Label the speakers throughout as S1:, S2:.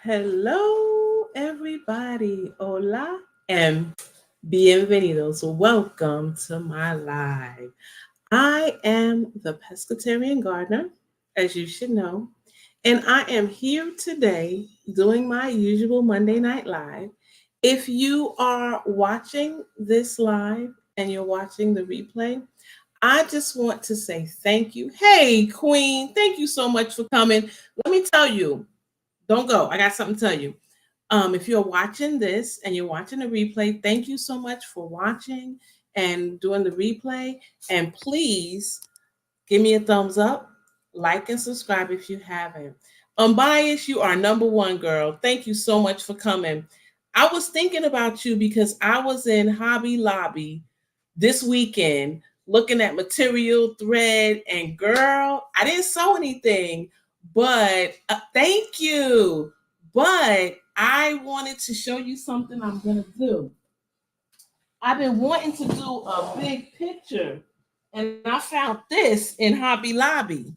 S1: Hello, everybody. Hola and bienvenidos. Welcome to my live. I am the pescatarian gardener, as you should know, and I am here today doing my usual Monday night live. If you are watching this live and you're watching the replay, I just want to say thank you. Hey, Queen, thank you so much for coming. Let me tell you, don't go. I got something to tell you. If you're watching this and you're watching the replay, thank you so much for watching and doing the replay. And please give me a thumbs up, like, and subscribe if you haven't. Unbiased, you are number one, girl. Thank you so much for coming. I was thinking about you because I was in Hobby Lobby this weekend looking at material, thread, and girl, I didn't sew anything, but thank you. But I wanted to show you something I'm going to do. I've been wanting to do a big picture, and I found this in Hobby Lobby.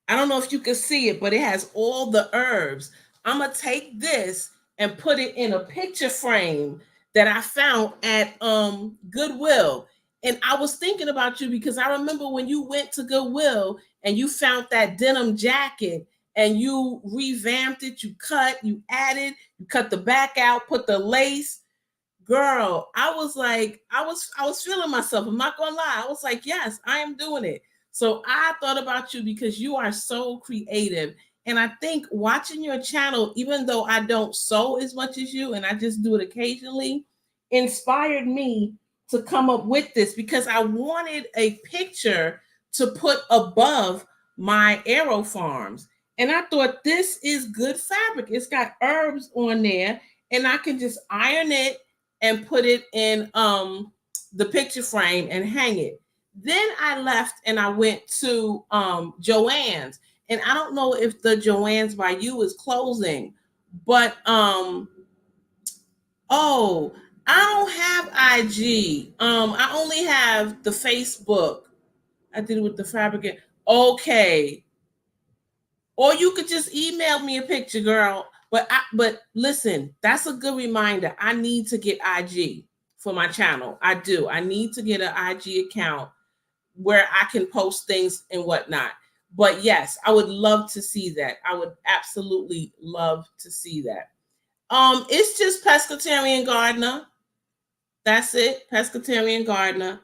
S1: I don't know if you can see it, but it has all the herbs. I'm going to take this and put it in a picture frame that I found at Goodwill. And I was thinking about you because I remember when you went to Goodwill and you found that denim jacket and you revamped it, you added, you cut the back out, put the lace. Girl, I was like, I was feeling myself. I'm not gonna lie. I was like, yes, I am doing it. So I thought about you because you are so creative. And I think watching your channel, even though I don't sew as much as you and I just do it occasionally, inspired me to come up with this because I wanted a picture to put above my Arrow Farms. And I thought this is good fabric. It's got herbs on there, and I can just iron it and put it in the picture frame and hang it. Then I left and I went to Joann's. And I don't know if the Joann's by you is closing, but oh, I don't have IG. I only have the Facebook. I did it with the fabric. Okay. Or you could just email me a picture, girl. But listen, that's a good reminder. I need to get IG for my channel. I do. I need to get an IG account where I can post things and whatnot. But yes, I would love to see that. I would absolutely love to see that. It's just pescatarian gardener. That's it, pescatarian gardener.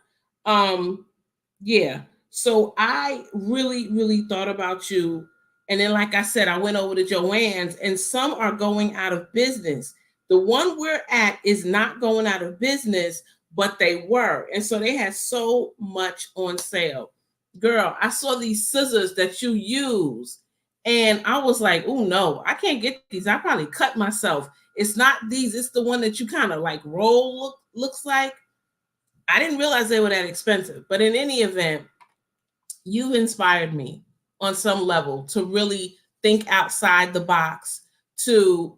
S1: Yeah. So I really, really thought about you. And then, like I said, I went over to Joann's, and some are going out of business. The one we're at is not going out of business, but they were. And so they had so much on sale. Girl, I saw these scissors that you use, and I was like, oh no, I can't get these. I probably cut myself. It's not these, it's the one that you kind of like roll looks like. I didn't realize they were that expensive. But in any event, you've inspired me on some level to really think outside the box, to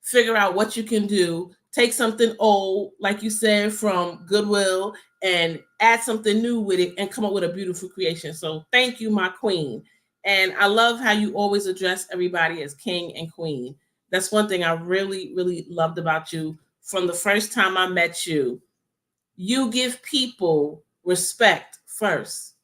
S1: figure out what you can do, take something old, like you said, from Goodwill and add something new with it and come up with a beautiful creation. So thank you, my queen. And I love how you always address everybody as king and queen. That's one thing I really, really loved about you from the first time I met you. You give people respect first,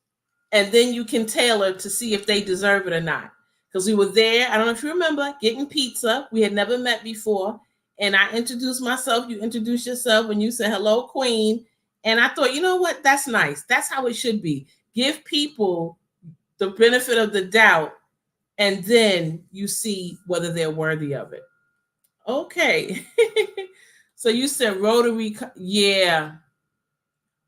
S1: and then you can tailor to see if they deserve it or not. Because we were there, I don't know if you remember, getting pizza. We had never met before. And I introduced myself, you introduced yourself, and you said, hello, queen. And I thought, you know what? That's nice. That's how it should be. Give people the benefit of the doubt, and then you see whether they're worthy of it. Okay. So you said Rotary, yeah.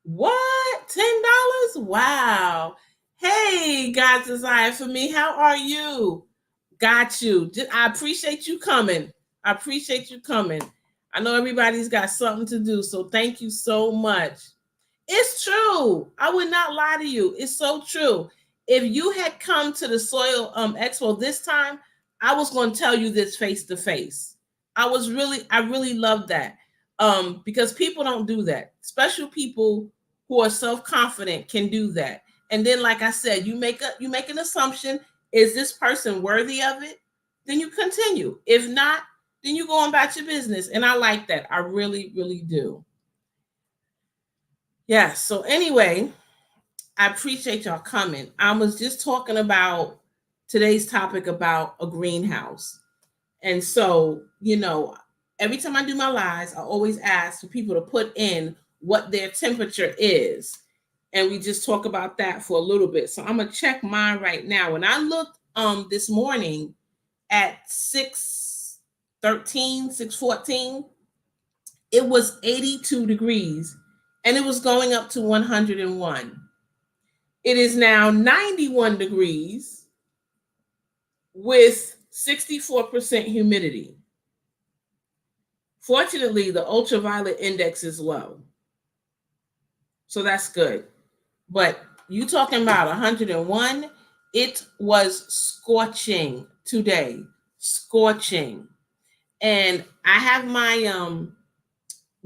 S1: What? $10? Wow. Hey, God's desire for me. How are you? Got you. I appreciate you coming. I appreciate you coming. I know everybody's got something to do, so thank you so much. It's true. I would not lie to you. It's so true. If you had come to the Soil Expo this time, I was going to tell you this face to face. I really love that. Because people don't do that. Special people who are self-confident can do that. And then, like I said, you make an assumption. Is this person worthy of it? Then you continue. If not, then you go on about your business. And I like that. I really, really do. Yes. So anyway, I appreciate y'all coming. I was just talking about today's topic about a greenhouse. And so, every time I do my lives, I always ask for people to put in what their temperature is. And we just talk about that for a little bit. So I'm going to check mine right now. When I looked this morning at 6:13, 6:14, it was 82 degrees and it was going up to 101. It is now 91 degrees with 64% humidity. Fortunately, the ultraviolet index is low. So that's good. But you talking about 101, it was scorching today. Scorching. And I have my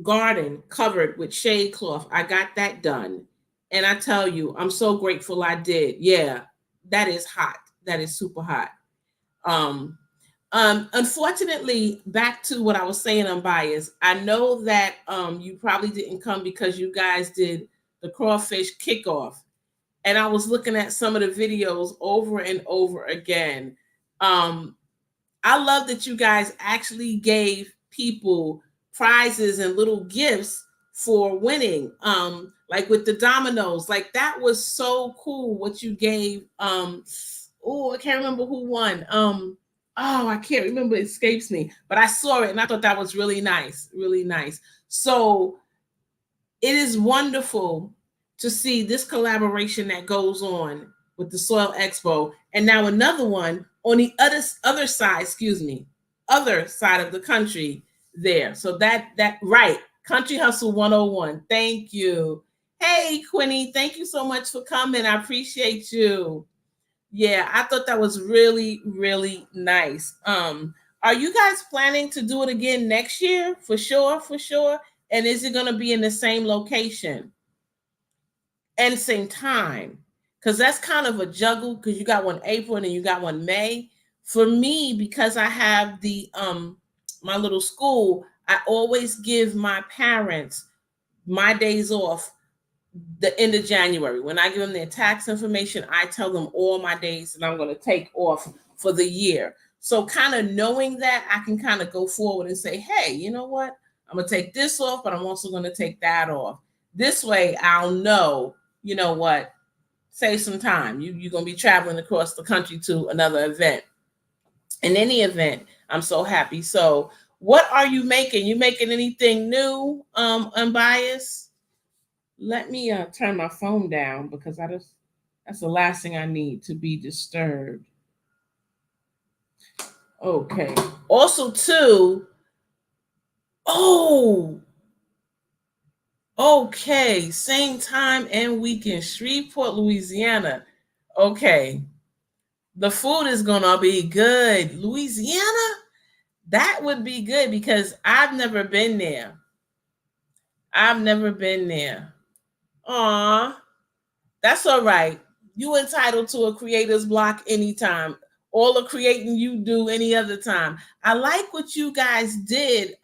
S1: garden covered with shade cloth. I got that done. And I tell you, I'm so grateful I did. Yeah, that is hot. That is super hot. Unfortunately, back to what I was saying, Unbiased. I know that you probably didn't come because you guys did the crawfish kickoff. And I was looking at some of the videos over and over again. I love that you guys actually gave people prizes and little gifts for winning. Like with the dominoes, like that was so cool what you gave. I can't remember who won. I can't remember, it escapes me, but I saw it and I thought that was really nice, really nice. So it is wonderful to see this collaboration that goes on with the Soil Expo, and now another one on the other side, other side of the country there. So that right, Country Hustle 101. Thank you. Hey, Quinny, thank you so much for coming. I appreciate you. Yeah, I thought that was really, really nice. Are you guys planning to do it again next year? For sure, for sure. And is it going to be in the same location and same time? Because that's kind of a juggle, because you got one April and then you got one May. For me, because I have the my little school, I always give my parents my days off the end of January. When I give them their tax information, I tell them all my days that I'm going to take off for the year. So kind of knowing that, I can kind of go forward and say, hey, you know what? I'm going to take this off, but I'm also going to take that off. This way I'll know, you know what, save some time. You're going to be traveling across the country to another event. In any event, I'm so happy. So what are you making? You making anything new, Unbiased? Let me turn my phone down because that's the last thing I need to be disturbed. Okay. Also, too, okay, same time and weekend, Shreveport, Louisiana. Okay. The food is gonna be good. Louisiana? That would be good because I've never been there. Aw, that's all right. You entitled to a creator's block anytime. All the creating you do any other time. I like what you guys did,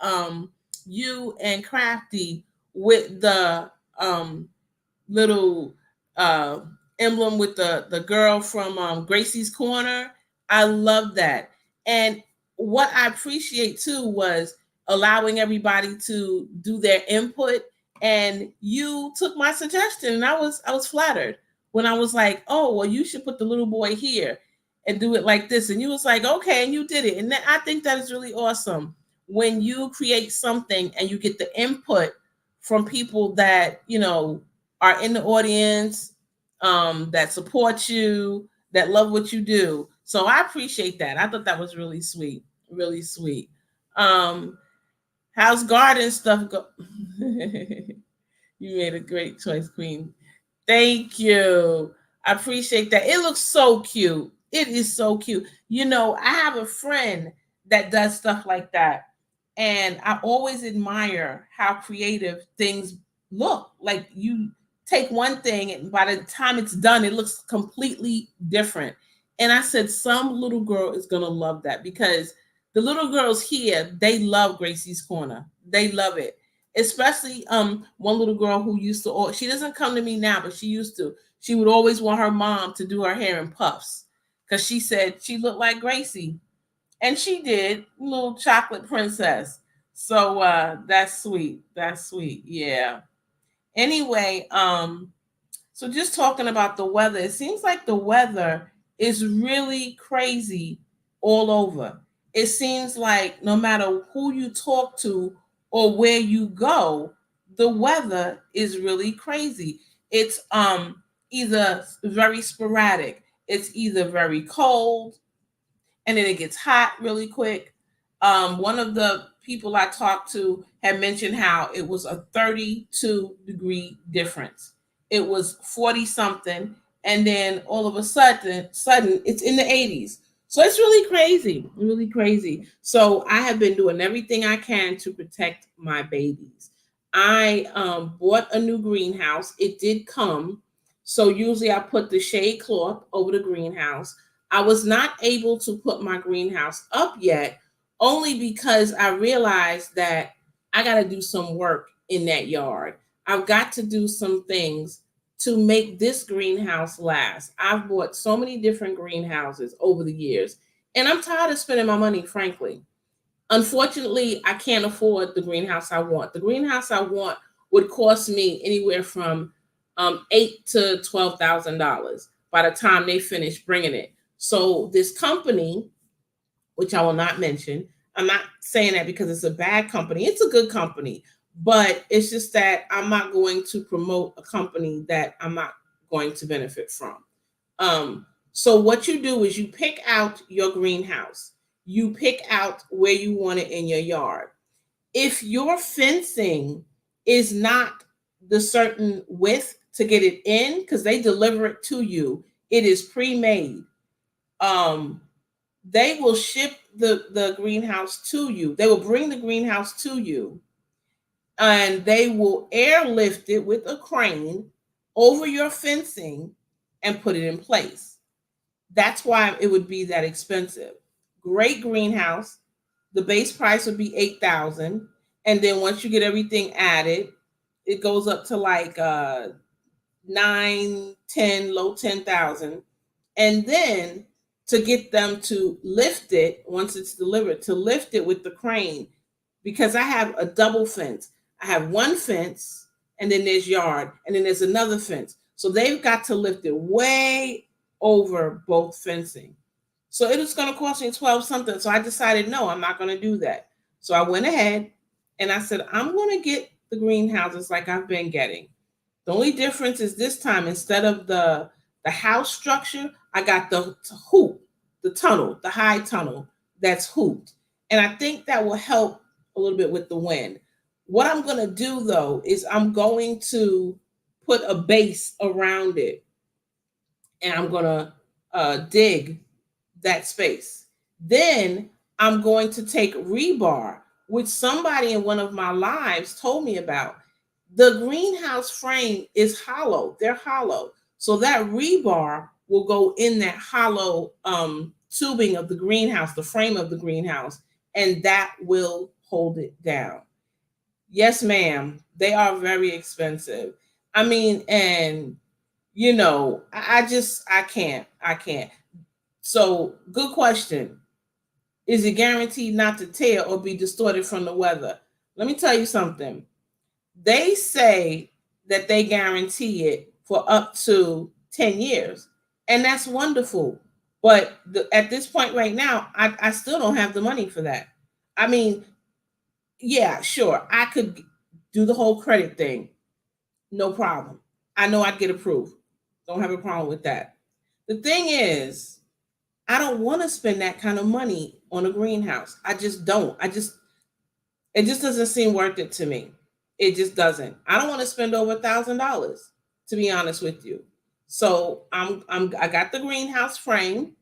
S1: you and Crafty, with the little emblem with the girl from Gracie's Corner. I love that. And what I appreciate too was allowing everybody to do their input. And you took my suggestion, and I was flattered when I was like, oh, well, you should put the little boy here and do it like this. And you was like, okay, and you did it. And I think that is really awesome when you create something and you get the input from people that, are in the audience, that support you, that love what you do. So I appreciate that. I thought that was really sweet, really sweet. How's garden stuff go? You made a great choice, Queen. Thank you. I appreciate that. It looks so cute. It is so cute. I have a friend that does stuff like that. And I always admire how creative things look. Like you take one thing and by the time it's done, it looks completely different. And I said, some little girl is going to love that because the little girls here, they love Gracie's Corner. They love it. Especially one little girl who used to, she doesn't come to me now, but she used to. She would always want her mom to do her hair in puffs because she said she looked like Gracie. And she did, little chocolate princess. So that's sweet. That's sweet. Yeah. Anyway, so just talking about the weather, it seems like the weather is really crazy all over. It seems like no matter who you talk to or where you go, the weather is really crazy. It's either very sporadic, it's either very cold, and then it gets hot really quick. One of the people I talked to had mentioned how it was a 32-degree difference. It was 40 something, and then all of a sudden it's in the 80s. So it's really crazy, really crazy. So I have been doing everything I can to protect my babies. I bought a new greenhouse. It did come. So usually I put the shade cloth over the greenhouse. I was not able to put my greenhouse up yet, only because I realized that I got to do some work in that yard. I've got to do some things to make this greenhouse last. I've bought so many different greenhouses over the years, and I'm tired of spending my money, frankly. Unfortunately, I can't afford the greenhouse I want. The greenhouse I want would cost me anywhere from $8,000 to $12,000 by the time they finish bringing it. So this company, which I will not mention, I'm not saying that because it's a bad company. It's a good company, but it's just that I'm not going to promote a company that I'm not going to benefit from. So what you do is you pick out your greenhouse. You pick out where you want it in your yard. If your fencing is not the certain width to get it in, because they deliver it to you, it is pre-made. Um, they will ship the greenhouse to you. They will bring the greenhouse to you, and they will airlift it with a crane over your fencing and put it in place. That's why it would be that expensive. Great greenhouse. The base price would be 8,000, and then once you get everything added, it goes up to like 9, 10, low 10,000. And then to get them to lift it once it's delivered, to lift it with the crane, because I have a double fence. I have one fence, and then there's yard, and then there's another fence. So they've got to lift it way over both fencing. So it was going to cost me 12 something. So I decided, no, I'm not going to do that. So I went ahead and I said, I'm going to get the greenhouses like I've been getting. The only difference is this time, instead of the house structure, I got the hoop, the tunnel, the high tunnel that's hooped. And I think that will help a little bit with the wind. What I'm going to do though is I'm going to put a base around it, and I'm going to dig that space. Then I'm going to take rebar, which somebody in one of my lives told me about. The greenhouse frame is hollow. They're hollow. So that rebar will go in that hollow tubing of the greenhouse, the frame of the greenhouse, and that will hold it down. Yes, ma'am. They are very expensive. I mean, and I can't. I can't. So, good question. Is it guaranteed not to tear or be distorted from the weather? Let me tell you something. They say that they guarantee it for up to 10 years, and that's wonderful. But at this point right now, I still don't have the money for that. I mean, yeah, sure, I could do the whole credit thing. No problem. I know I'd get approved. Don't have a problem with that. The thing is, I don't want to spend that kind of money on a greenhouse. I just don't. It just doesn't seem worth it to me. It just doesn't. I don't want to spend over $1,000, to be honest with you. So I got the greenhouse frame.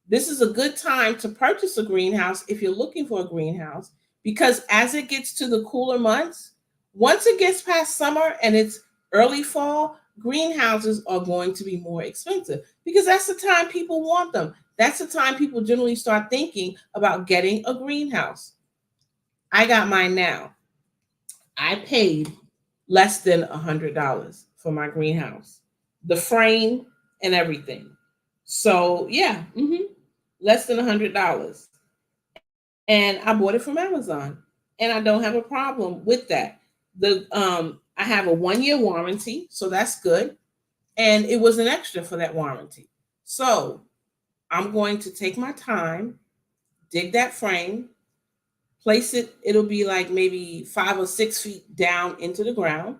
S1: This is a good time to purchase a greenhouse if you're looking for a greenhouse, because as it gets to the cooler months, once it gets past summer and it's early fall, greenhouses are going to be more expensive because that's the time people want them. That's the time people generally start thinking about getting a greenhouse. I got mine now. I paid less than $100 for my greenhouse, the frame and everything. So yeah, less than $100, and I bought it from Amazon, and I don't have a problem with that. I have a 1 year warranty, so that's good, and it was an extra for that warranty. So I'm going to take my time, dig that frame, place it. It'll be like maybe 5 or 6 feet down into the ground.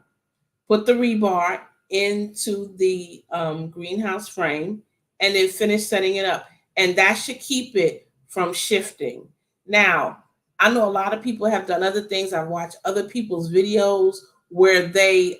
S1: Put the rebar into the greenhouse frame, and then finish setting it up. And that should keep it from shifting. Now, I know a lot of people have done other things. I've watched other people's videos where they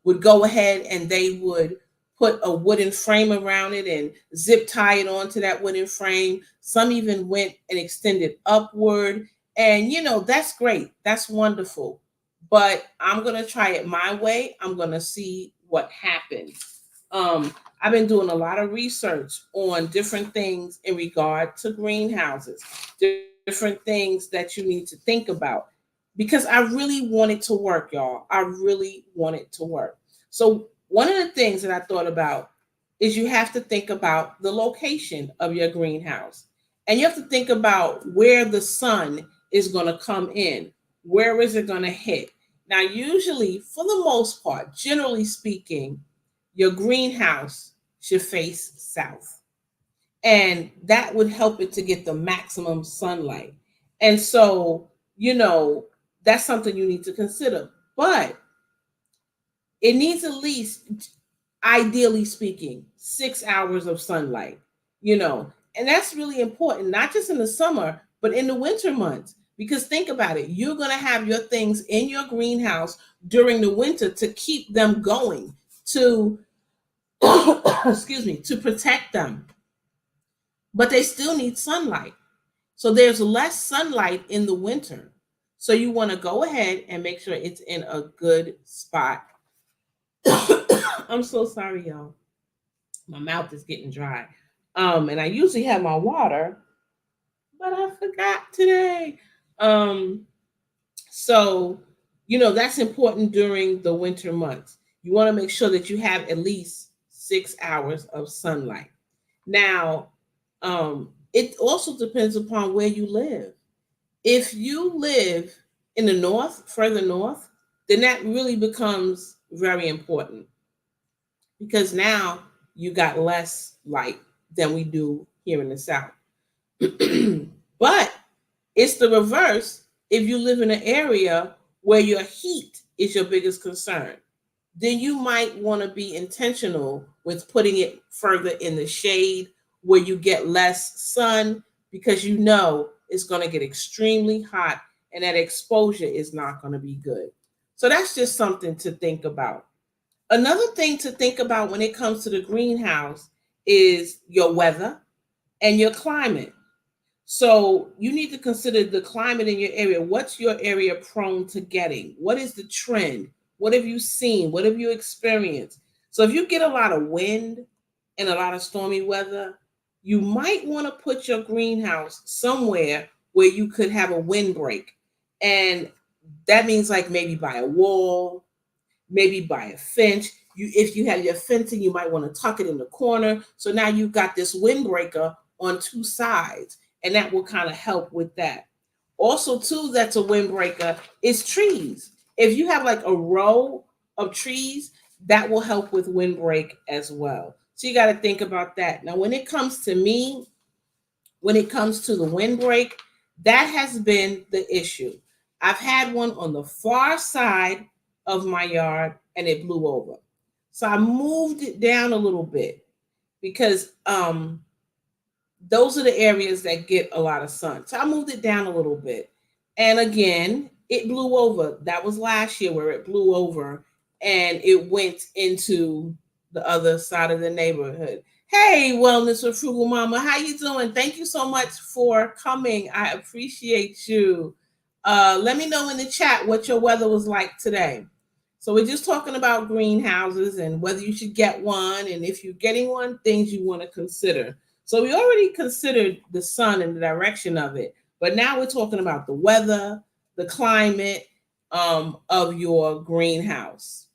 S1: would go ahead and they would put a wooden frame around it and zip tie it onto that wooden frame. Some even went and extended upward. And, that's great. That's wonderful. But I'm going to try it my way. I'm going to see what happens. I've been doing a lot of research on different things in regard to greenhouses, different things that you need to think about, because I really want it to work, y'all. I really want it to work. So one of the things that I thought about is you have to think about the location of your greenhouse. And you have to think about where the sun is going to come in. Where is it going to hit? Now, usually, for the most part, generally speaking, your greenhouse should face south. And that would help it to get the maximum sunlight. And so, that's something you need to consider. But it needs at least, ideally speaking, 6 hours of sunlight, and that's really important, not just in the summer, but in the winter months. Because think about it, you're going to have your things in your greenhouse during the winter to keep them going, to, excuse me, to protect them. But they still need sunlight. So there's less sunlight in the winter. So you want to go ahead and make sure it's in a good spot. I'm so sorry, y'all. My mouth is getting dry. And I usually have my water, but I forgot today. So, that's important during the winter months. You want to make sure that you have at least 6 hours of sunlight. Now, it also depends upon where you live. If you live in the north, further north, then that really becomes very important, because now you got less light than we do here in the south. But it's the reverse if you live in an area where your heat is your biggest concern. Then you might want to be intentional with putting it further in the shade where you get less sun, because it's going to get extremely hot and that exposure is not going to be good. So that's just something to think about. Another thing to think about when it comes to the greenhouse is your weather and your climate. So you need to consider the climate in your area. What's your area prone to getting? What is the trend? What have you seen? What have you experienced? So if you get a lot of wind and a lot of stormy weather, you might want to put your greenhouse somewhere where you could have a windbreak. And that means like maybe by a wall, maybe by a fence. If you have your fencing, you might want to tuck it in the corner. So now you've got this windbreaker on two sides, and that will kind of help with that. Also, too, that's a windbreaker is trees. If you have like a row of trees, that will help with windbreak as well. So you got to think about that. Now, when it comes to me, when it comes to the windbreak, that has been the issue. I've had one on the far side of my yard and it blew over. So I moved it down a little bit because those are the areas that get a lot of sun. So I moved it down a little bit. And again, it blew over. That was last year where it blew over and it went into the other side of the neighborhood. Hey, Wellness with Frugal Mama, how you doing? Thank you so much for coming. I appreciate you. Let me know in the chat what your weather was like today. So we're just talking about greenhouses and whether you should get one, and if you're getting one, things you want to consider. So we already considered the sun and the direction of it, but now we're talking about the weather, the climate of your greenhouse.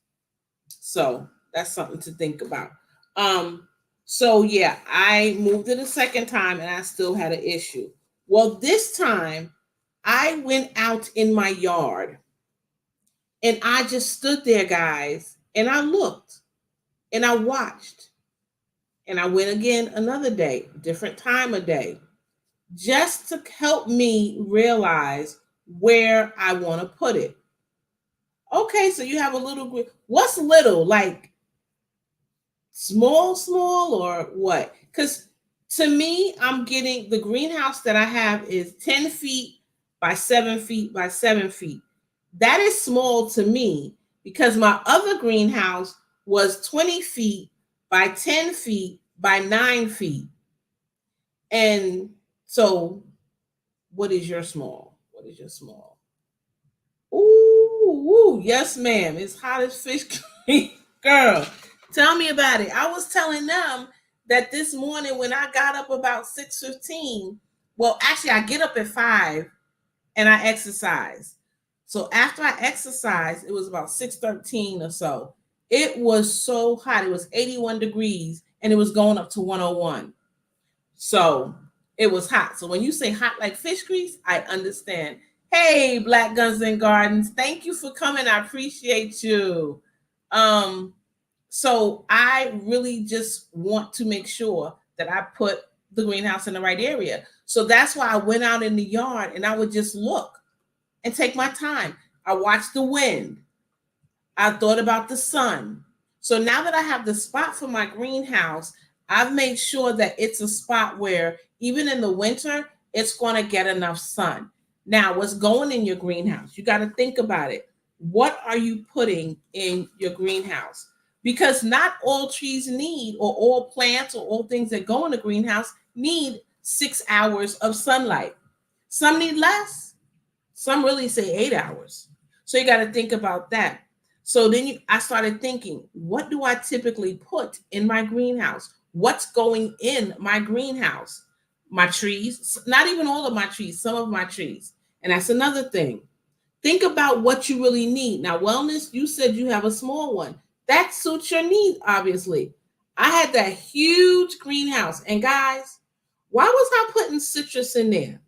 S1: So that's something to think about. So yeah, I moved it a second time and I still had an issue. Well, this time I went out in my yard and I just stood there, guys, and I looked and I watched. And I went again another day, different time of day, just to help me realize where I want to put it. Okay, so you have a little, what's little? Like small, or what? Because to me, I'm getting the greenhouse that I have is 10 feet by 7 feet by 7 feet. That is small to me because my other greenhouse was 20 feet by 10 feet by 9 feet. And so, what is your small? What is your small? Ooh, yes, ma'am. It's hot as fish creek. Girl, tell me about it. I was telling them that this morning when I got up about 6:15, well, actually I get up at 5 and I exercise. So after I exercised, it was about 6:13 or so. It was so hot. It was 81 degrees and it was going up to 101. So it was hot. So when you say hot like fish grease, I understand. Hey, Black Guns and Gardens, thank you for coming. I appreciate you. Um, so I really just want to make sure that I put the greenhouse in the right area. So that's why I went out in the yard and I would just look and take my time. I watched the wind. I thought about the sun. So now that I have the spot for my greenhouse, I've made sure that it's a spot where even in the winter, it's going to get enough sun. Now, what's going in your greenhouse? You got to think about it. What are you putting in your greenhouse? Because not all trees need, or all plants, or all things that go in the greenhouse need 6 hours of sunlight. Some need less. Some really say 8 hours. So you got to think about that. So then I started thinking, what do I typically put in my greenhouse? What's going in my greenhouse? My trees, not even all of my trees, some of my trees. And that's another thing. Think about what you really need. Now, wellness, you said you have a small one. That suits your need, obviously. I had that huge greenhouse. And guys, why was I putting citrus in there?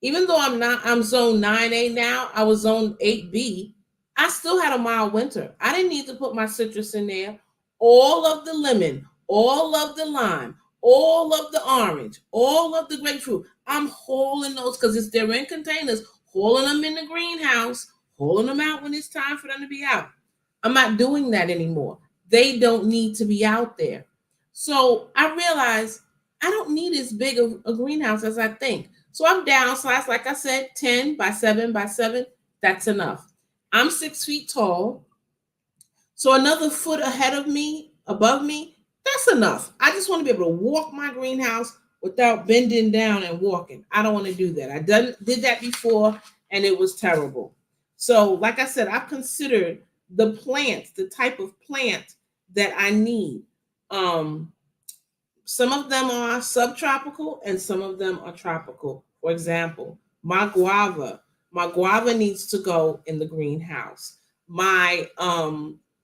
S1: Even though I'm zone 9A now, I was zone 8B. I still had a mild winter. I didn't need to put my citrus in there. All of the lemon, all of the lime, all of the orange, all of the grapefruit. I'm hauling those because they're in containers, hauling them in the greenhouse, hauling them out when it's time for them to be out. I'm not doing that anymore. They don't need to be out there. So I realized I don't need as big of a greenhouse as I think. So I'm downsized, like I said, 10 by 7 by 7. That's enough. I'm 6 feet tall. So another foot ahead of me, above me, that's enough. I just want to be able to walk my greenhouse without bending down and walking. I don't want to do that. I did that before and it was terrible. So, like I said, I've considered the plants, the type of plant that I need. Some of them are subtropical and some of them are tropical. For example, my guava needs to go in the greenhouse. My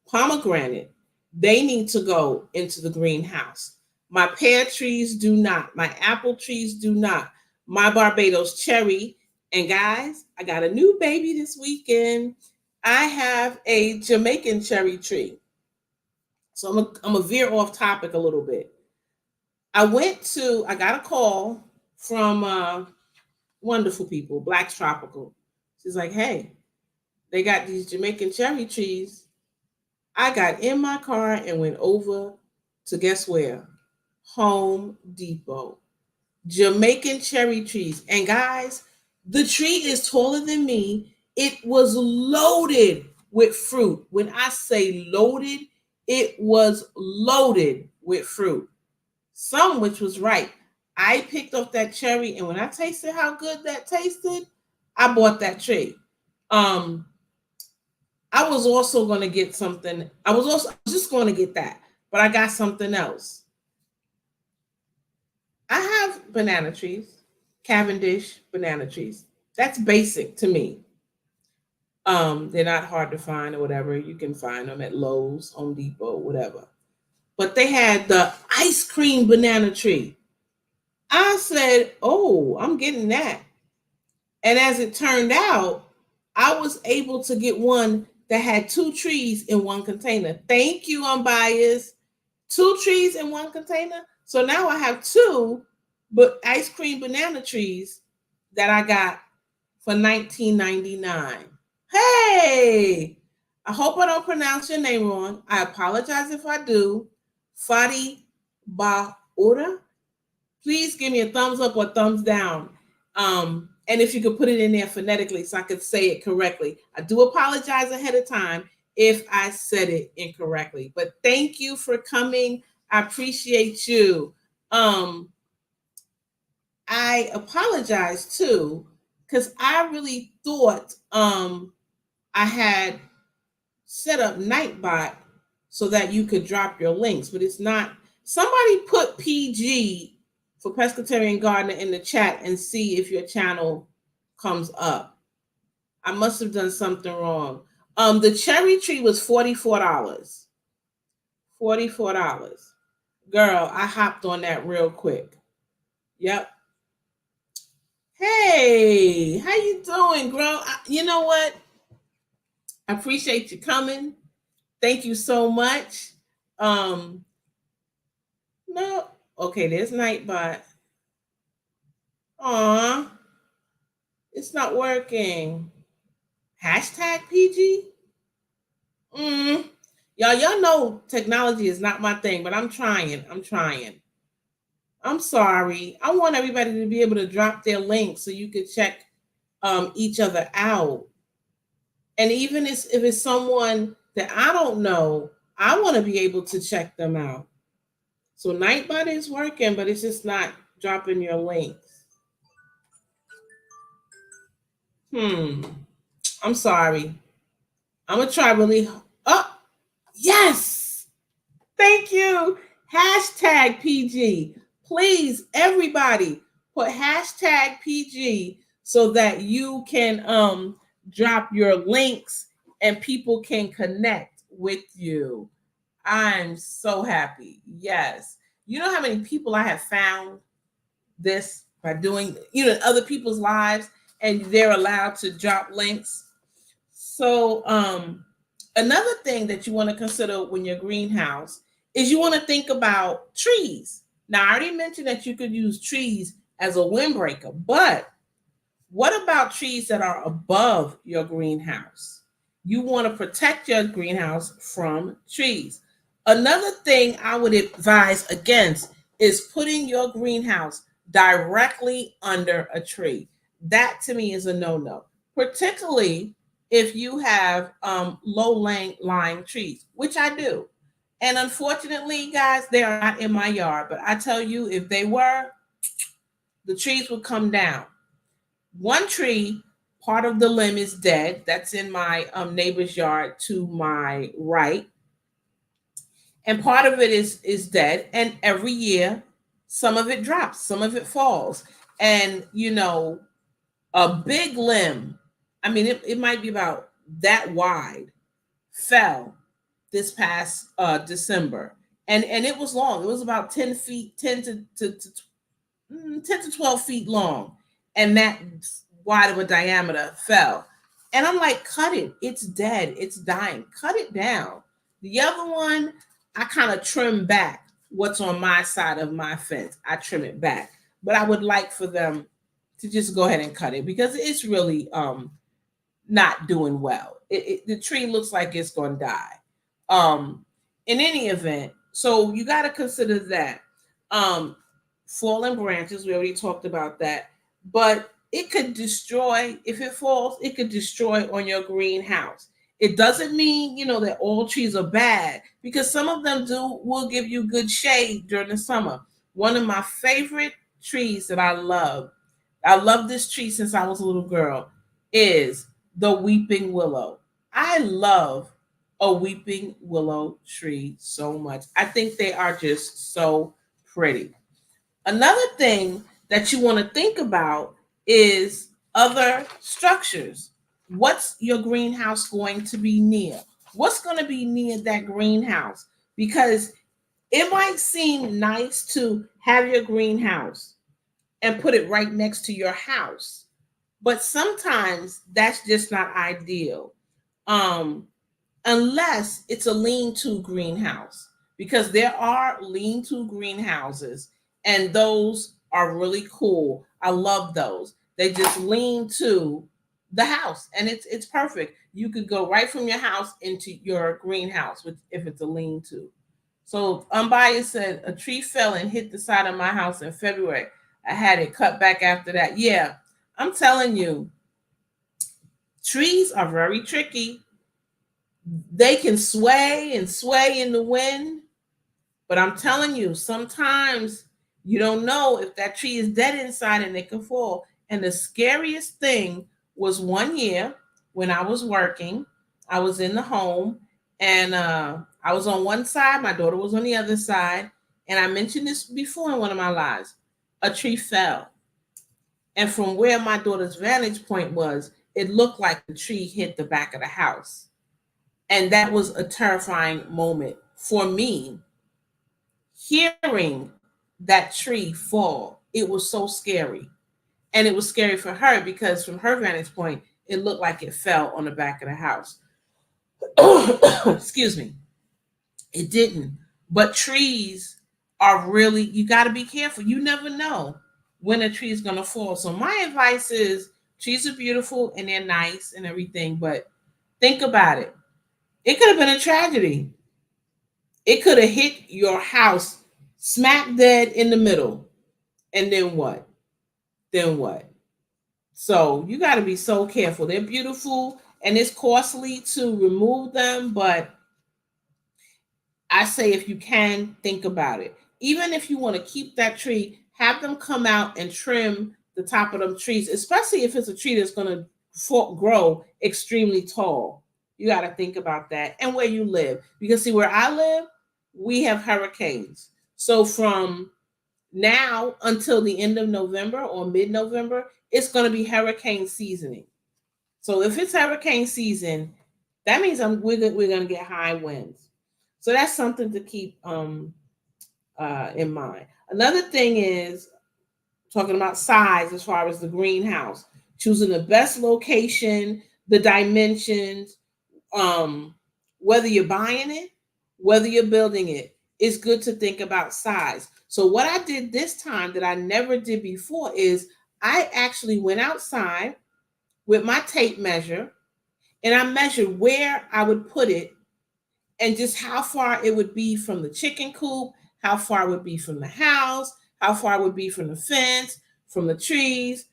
S1: pomegranate, they need to go into the greenhouse. My pear trees do not. My apple trees do not. My Barbados cherry. And guys, I got a new baby this weekend. I have a Jamaican cherry tree. So I'm going to veer off topic a little bit. I got a call from wonderful people, Black Tropical. She's like, hey, they got these Jamaican cherry trees. I got in my car and went over to guess where? Home Depot. Jamaican cherry trees. And guys, the tree is taller than me. It was loaded with fruit. When I say loaded, it was loaded with fruit. Some which was right. I picked up that cherry, and when I tasted how good that tasted, I bought that tree. I was also going to get something. I was just going to get that, but I got something else. I have banana trees, Cavendish banana trees. That's basic to me. They're not hard to find or whatever. You can find them at Lowe's, Home Depot, whatever. But they had the ice cream banana tree. I said, "Oh, I'm getting that." And as it turned out, I was able to get one that had two trees in one container. Thank you, unbiased. Two trees in one container. So now I have two but ice cream banana trees that I got for 19.99. Hey, I hope I don't pronounce your name wrong. I apologize if I do. Fadi Baura. Please give me a thumbs up or thumbs down. And if you could put it in there phonetically so I could say it correctly. I do apologize ahead of time if I said it incorrectly. But thank you for coming. I appreciate you. I apologize too, because I really thought I had set up Nightbot so that you could drop your links, but it's not. Somebody put PG for Pescatarian Gardener in the chat and see if your channel comes up. I must have done something wrong. The cherry tree was $44. $44. Girl, I hopped on that real quick. Yep. Hey, how you doing, girl? You know what? I appreciate you coming. Thank you so much. No, okay, there's Nightbot. Aw, it's not working. Hashtag PG? Y'all know technology is not my thing, but I'm trying. I'm sorry. I want everybody to be able to drop their links so you can check each other out. And even if it's someone that I don't know, I want to be able to check them out. So Nightbot is working, but it's just not dropping your links. I'm sorry. I'm gonna try really. Oh, yes. Thank you. Hashtag PG. Please, everybody, put hashtag PG so that you can drop your links and people can connect with you. I'm so happy. Yes. You know how many people I have found this by doing, other people's lives, and they're allowed to drop links. So another thing that you want to consider when your greenhouse is you want to think about trees. Now, I already mentioned that you could use trees as a windbreaker, but what about trees that are above your greenhouse? You want to protect your greenhouse from trees. Another thing I would advise against is putting your greenhouse directly under a tree. That to me is a no-no, particularly if you have low-lying trees, which I do. And unfortunately, guys, they are not in my yard. But I tell you, if they were, the trees would come down. One tree, part of the limb is dead. That's in my neighbor's yard to my right. And part of it is dead. And every year, some of it drops, some of it falls. And, a big limb, I mean, it might be about that wide, fell this past December. And it was long. It was about 10 feet, 10 to 12 feet long. And that wide of a diameter fell. And I'm like, cut it. It's dead. It's dying. Cut it down. The other one, I kind of trim back what's on my side of my fence. I trim it back. But I would like for them to just go ahead and cut it because it's really not doing well. The tree looks like it's going to die. In any event, so you got to consider that. Fallen branches, we already talked about that, but it could destroy, if it falls, it could destroy on your greenhouse. It doesn't mean, that all trees are bad, because some of them will give you good shade during the summer. One of my favorite trees that I love this tree since I was a little girl, is the weeping willow. I love a weeping willow tree so much. I think they are just so pretty. Another thing that you want to think about is other structures. What's your greenhouse going to be near? What's going to be near that greenhouse? Because it might seem nice to have your greenhouse and put it right next to your house, but sometimes that's just not ideal. Um, unless it's a lean-to greenhouse, because there are lean-to greenhouses and those are really cool. I love those. They just lean to the house and it's perfect. You could go right from your house into your greenhouse if it's a lean-to. So Unbiased said a tree fell and hit the side of my house in February. I had it cut back after that. Yeah, I'm telling you, trees are very tricky. They can sway and sway in the wind, but I'm telling you, sometimes you don't know if that tree is dead inside and it can fall. And the scariest thing was one year when I was working, I was in the home and I was on one side, my daughter was on the other side. And I mentioned this before in one of my lives. A tree fell. And from where my daughter's vantage point was, it looked like the tree hit the back of the house. And that was a terrifying moment for me. Hearing that tree fall, it was so scary. And it was scary for her because from her vantage point, it looked like it fell on the back of the house. Excuse me. It didn't. But trees are really, you got to be careful. You never know when a tree is going to fall. So my advice is trees are beautiful and they're nice and everything, but think about it. It could have been a tragedy. It could have hit your house smack dead in the middle. And then what? Then what? So you got to be so careful. They're beautiful and it's costly to remove them, but I say if you can, think about it. Even if you want to keep that tree, have them come out and trim the top of them trees, especially if it's a tree that's going to grow extremely tall. You got to think about that and where you live. Because see, where I live, we have hurricanes. So from now until the end of November or mid-November, it's going to be hurricane seasoning. So if it's hurricane season, that means we're going to get high winds. So that's something to keep in mind. Another thing is talking about size as far as the greenhouse, choosing the best location, the dimensions, whether you're buying it, whether you're building it, it's good to think about size. So what I did this time that I never did before is I actually went outside with my tape measure and I measured where I would put it and just how far it would be from the chicken coop, how far it would be from the house, how far it would be from the fence, from the trees,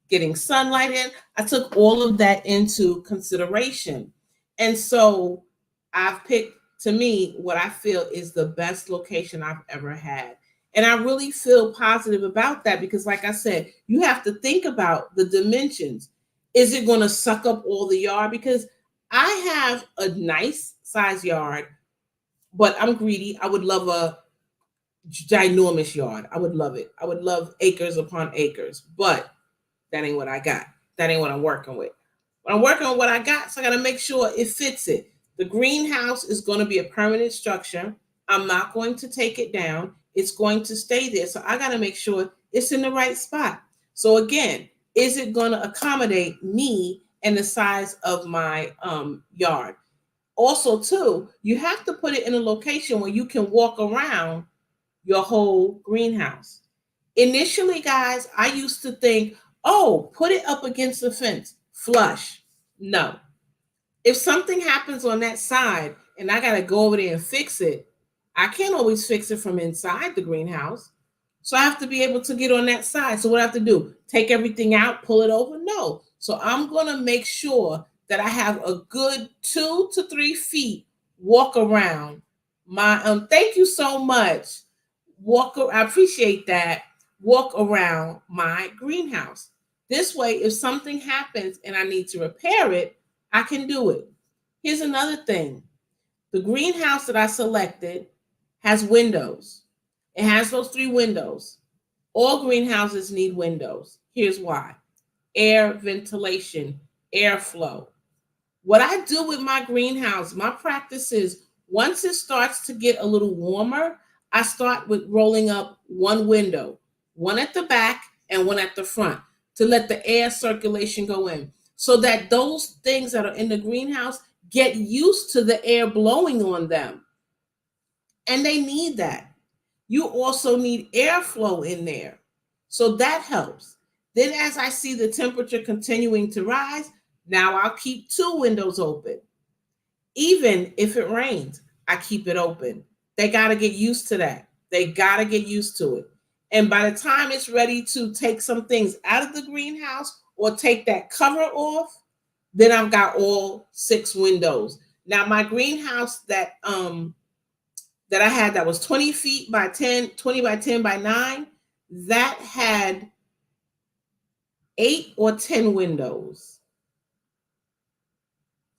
S1: getting sunlight in. I took all of that into consideration. And so I've picked, to me, what I feel is the best location I've ever had. And I really feel positive about that because, like I said, you have to think about the dimensions. Is it going to suck up all the yard? Because I have a nice size yard, but I'm greedy. I would love a ginormous yard. I would love it. I would love acres upon acres, but that ain't what I got. That ain't what I'm working with. But I'm working on what I got, so I got to make sure it fits it. The greenhouse is going to be a permanent structure. I'm not going to take it down. It's going to stay there. So I got to make sure it's in the right spot. So again, is it going to accommodate me and the size of my yard? Also, too, you have to put it in a location where you can walk around your whole greenhouse. Initially, guys, I used to think, oh, put it up against the fence, flush. No. If something happens on that side and I got to go over there and fix it, I can't always fix it from inside the greenhouse. So I have to be able to get on that side. So what I have to do, take everything out, pull it over? No. So I'm going to make sure that I have a good 2 to 3 feet walk around my, thank you so much. I appreciate that. Walk around my greenhouse. This way, if something happens and I need to repair it, I can do it. Here's another thing. The greenhouse that I selected has windows. It has those 3 windows. All greenhouses need windows. Here's why: air, ventilation, airflow. What I do with my greenhouse, my practice is once it starts to get a little warmer, I start with rolling up one window, one at the back and one at the front, to let the air circulation go in, so that those things that are in the greenhouse get used to the air blowing on them. And they need that. You also need airflow in there. So that helps. Then as I see the temperature continuing to rise, now I'll keep two windows open. Even if it rains, I keep it open. They got to get used to that. They got to get used to it. And by the time it's ready to take some things out of the greenhouse or take that cover off, then I've got all 6 windows. Now my greenhouse that I had, that was 20 feet by 10, 20 by 10 by 9, that had 8 or 10 windows.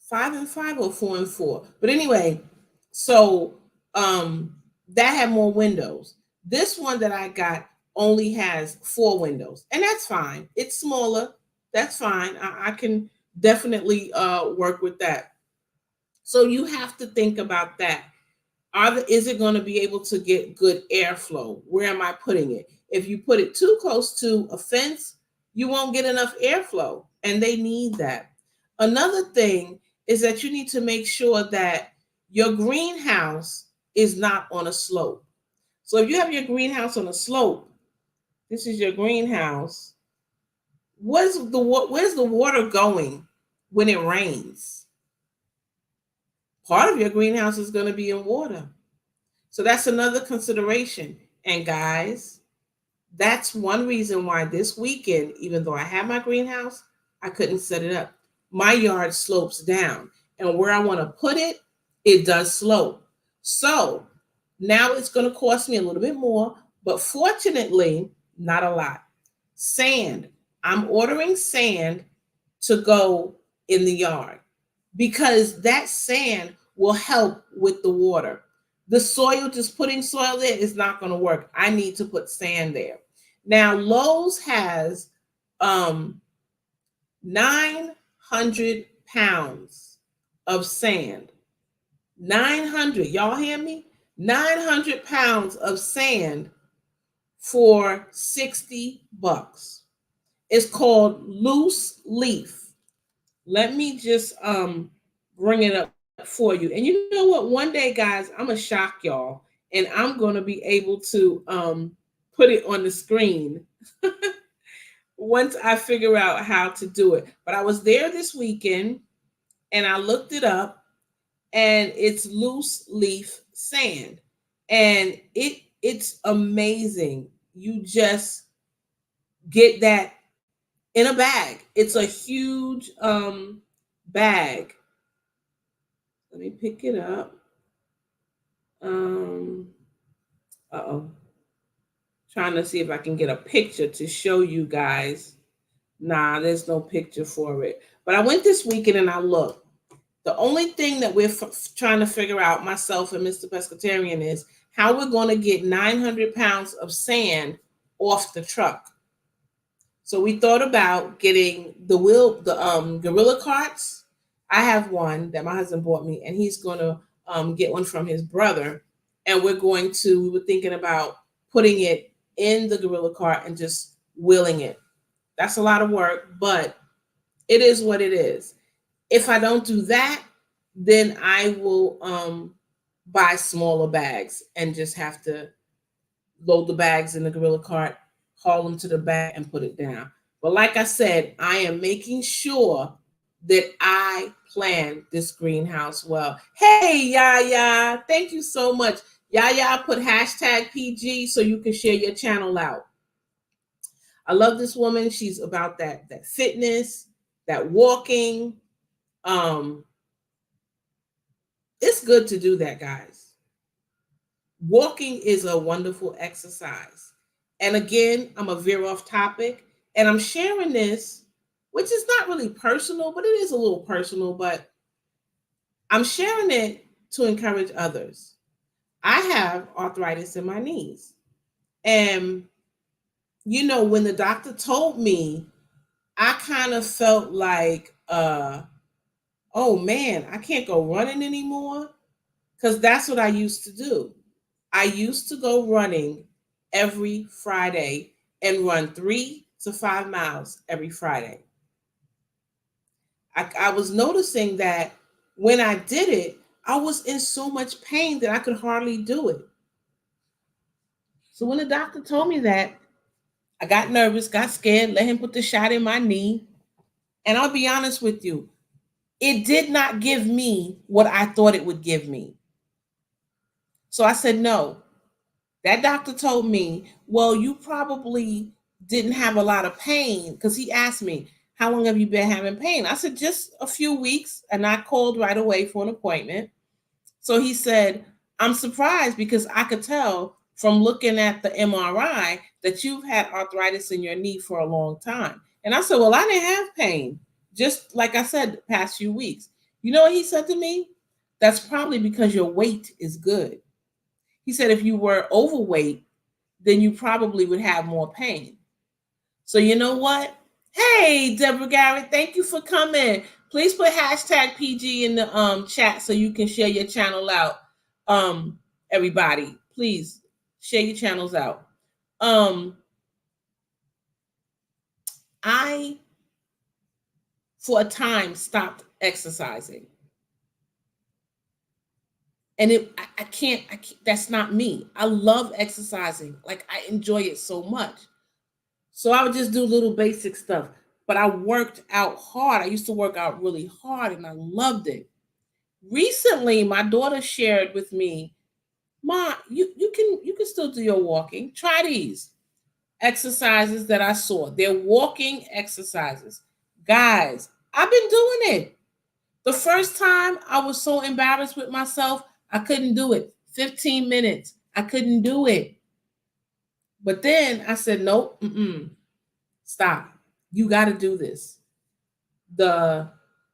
S1: 5 and 5 or 4 and 4. But anyway, so that had more windows. This one that I got only has 4 windows, and that's fine. It's smaller. That's fine. I can definitely work with that. So you have to think about that. Is it going to be able to get good airflow? Where am I putting it? If you put it too close to a fence, you won't get enough airflow, and they need that. Another thing is that you need to make sure that your greenhouse is not on a slope. So if you have your greenhouse on a slope, this is your greenhouse. Where's the water going when it rains? Part of your greenhouse is going to be in water. So that's another consideration. And guys, that's one reason why this weekend, even though I had my greenhouse, I couldn't set it up. My yard slopes down, and where I want to put it, it does slope. So now it's going to cost me a little bit more, but fortunately, not a lot. Sand. I'm ordering sand to go in the yard because that sand will help with the water. The soil, just putting soil there is not going to work. I need to put sand there. Now, Lowe's has 900 pounds of sand. 900, y'all hear me? 900 pounds of sand for $60. It's called loose leaf. Let me just bring it up for you. And you know what? One day, guys, I'm gonna shock y'all, and I'm gonna be able to put it on the screen once I figure out how to do it. But I was there this weekend, and I looked it up, and it's loose leaf sand, and it's amazing. You just get that in a bag. It's a huge bag. Let me pick it up. Trying to see if I can get a picture to show you guys. Nah, there's no picture for it. But I went this weekend and I looked. The only thing that we're trying to figure out, myself and Mr. Pescatarian, is how we're going to get 900 pounds of sand off the truck. So we thought about getting the gorilla carts. I have one that my husband bought me, and he's going to get one from his brother. And we were thinking about putting it in the gorilla cart and just wheeling it. That's a lot of work, but it is what it is. If I don't do that, then I will buy smaller bags and just have to load the bags in the gorilla cart, haul them to the back, and put it down. But like I said, I am making sure that I plan this greenhouse well. Hey, Yaya, thank you so much. Yaya put hashtag PG so you can share your channel out. I love this woman. She's about that fitness, that walking. It's good to do that, guys. Walking is a wonderful exercise. And again, I'm a veer off topic, and I'm sharing this, which is not really personal, but it is a little personal, but I'm sharing it to encourage others. I have arthritis in my knees, and when the doctor told me, I kind of felt like, oh man, I can't go running anymore. Because that's what I used to do. I used to go running every Friday and run 3 to 5 miles every Friday. I was noticing that when I did it, I was in so much pain that I could hardly do it. So when the doctor told me that, I got nervous, got scared, let him put the shot in my knee. And I'll be honest with you, it did not give me what I thought it would give me. So I said, no. That doctor told me, well, you probably didn't have a lot of pain, because he asked me, how long have you been having pain? I said, just a few weeks. And I called right away for an appointment. So he said, I'm surprised because I could tell from looking at the MRI that you've had arthritis in your knee for a long time. And I said, well, I didn't have pain, just like I said, the past few weeks. You know what he said to me? That's probably because your weight is good. He said, if you were overweight, then you probably would have more pain. So you know what? Hey, Deborah Garrett, thank you for coming. Please put hashtag PG in the chat so you can share your channel out. Everybody, please share your channels out. I, for a time, stopped exercising. And I can't, that's not me. I love exercising. Like, I enjoy it so much. So I would just do little basic stuff. But I worked out hard. I used to work out really hard and I loved it. Recently, my daughter shared with me, Ma, you can still do your walking. Try these exercises that I saw. They're walking exercises. Guys, I've been doing it. The first time I was so embarrassed with myself, I couldn't do it. 15 minutes. I couldn't do it. But then I said, nope, stop. You got to do this. The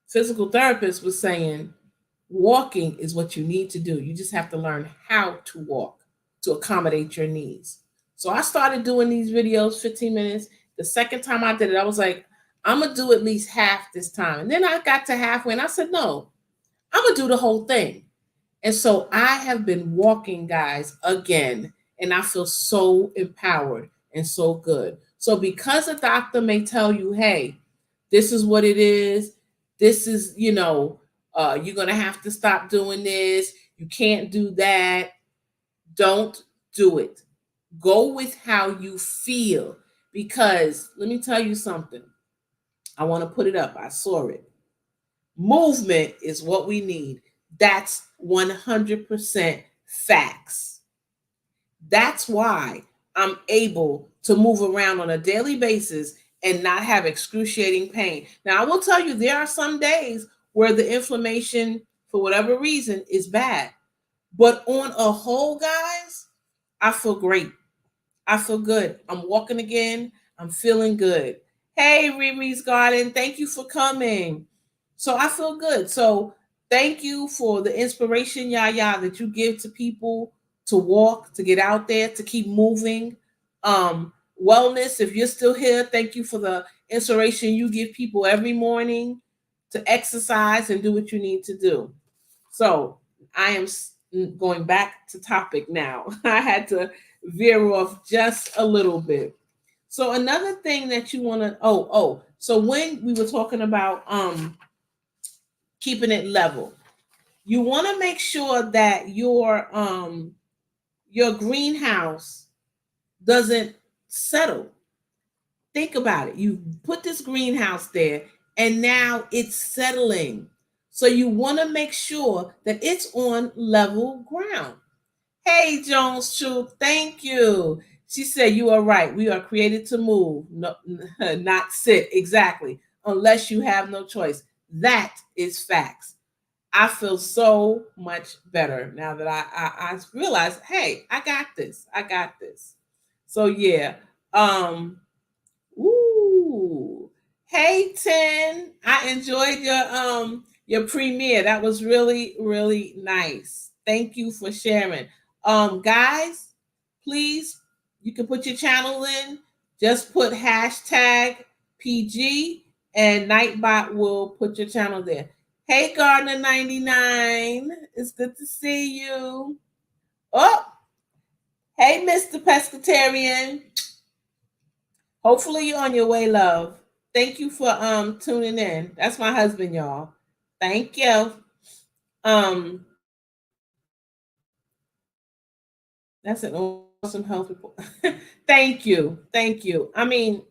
S1: physical therapist was saying, walking is what you need to do. You just have to learn how to walk to accommodate your needs. So I started doing these videos, 15 minutes. The second time I did it, I was like, I'm going to do at least half this time. And then I got to halfway and I said, no, I'm going to do the whole thing. And so I have been walking, guys, again, and I feel so empowered and so good. So because a doctor may tell you, hey, this is what it is. This is, you're going to have to stop doing this. You can't do that. Don't do it. Go with how you feel. Because let me tell you something. I want to put it up. I saw it. Movement is what we need. That's 100% facts. That's why I'm able to move around on a daily basis and not have excruciating pain. Now, I will tell you, there are some days where the inflammation, for whatever reason, is bad. But on a whole, guys, I feel great. I feel good. I'm walking again. I'm feeling good. Hey, Riri's Garden, thank you for coming. So I feel good. So thank you for the inspiration, Yaya, that you give to people to walk, to get out there, to keep moving. Wellness, if you're still here, thank you for the inspiration you give people every morning to exercise and do what you need to do. So I am going back to topic now. I had to veer off just a little bit. So another thing that you want to, so when we were talking about keeping it level, you want to make sure that your greenhouse doesn't settle. Think about it. You put this greenhouse there and now it's settling. So you want to make sure that it's on level ground. Hey, Jones Truth, thank you. She said, you are right. We are created to move, no, not sit. Exactly. Unless you have no choice. That is facts. I feel so much better now that I realize, hey, I got this. I got this. So yeah. Ooh. Hey, Tin. I enjoyed your premiere. That was really, really nice. Thank you for sharing. Guys, please, you can put your channel in. Just put hashtag PG and Nightbot will put your channel there. Hey, Gardner99, it's good to see you. Oh, hey, Mr. Pescatarian. Hopefully you're on your way, love. Thank you for tuning in. That's my husband, y'all. Thank you. That's an awesome health report. Thank you. Thank you. I mean,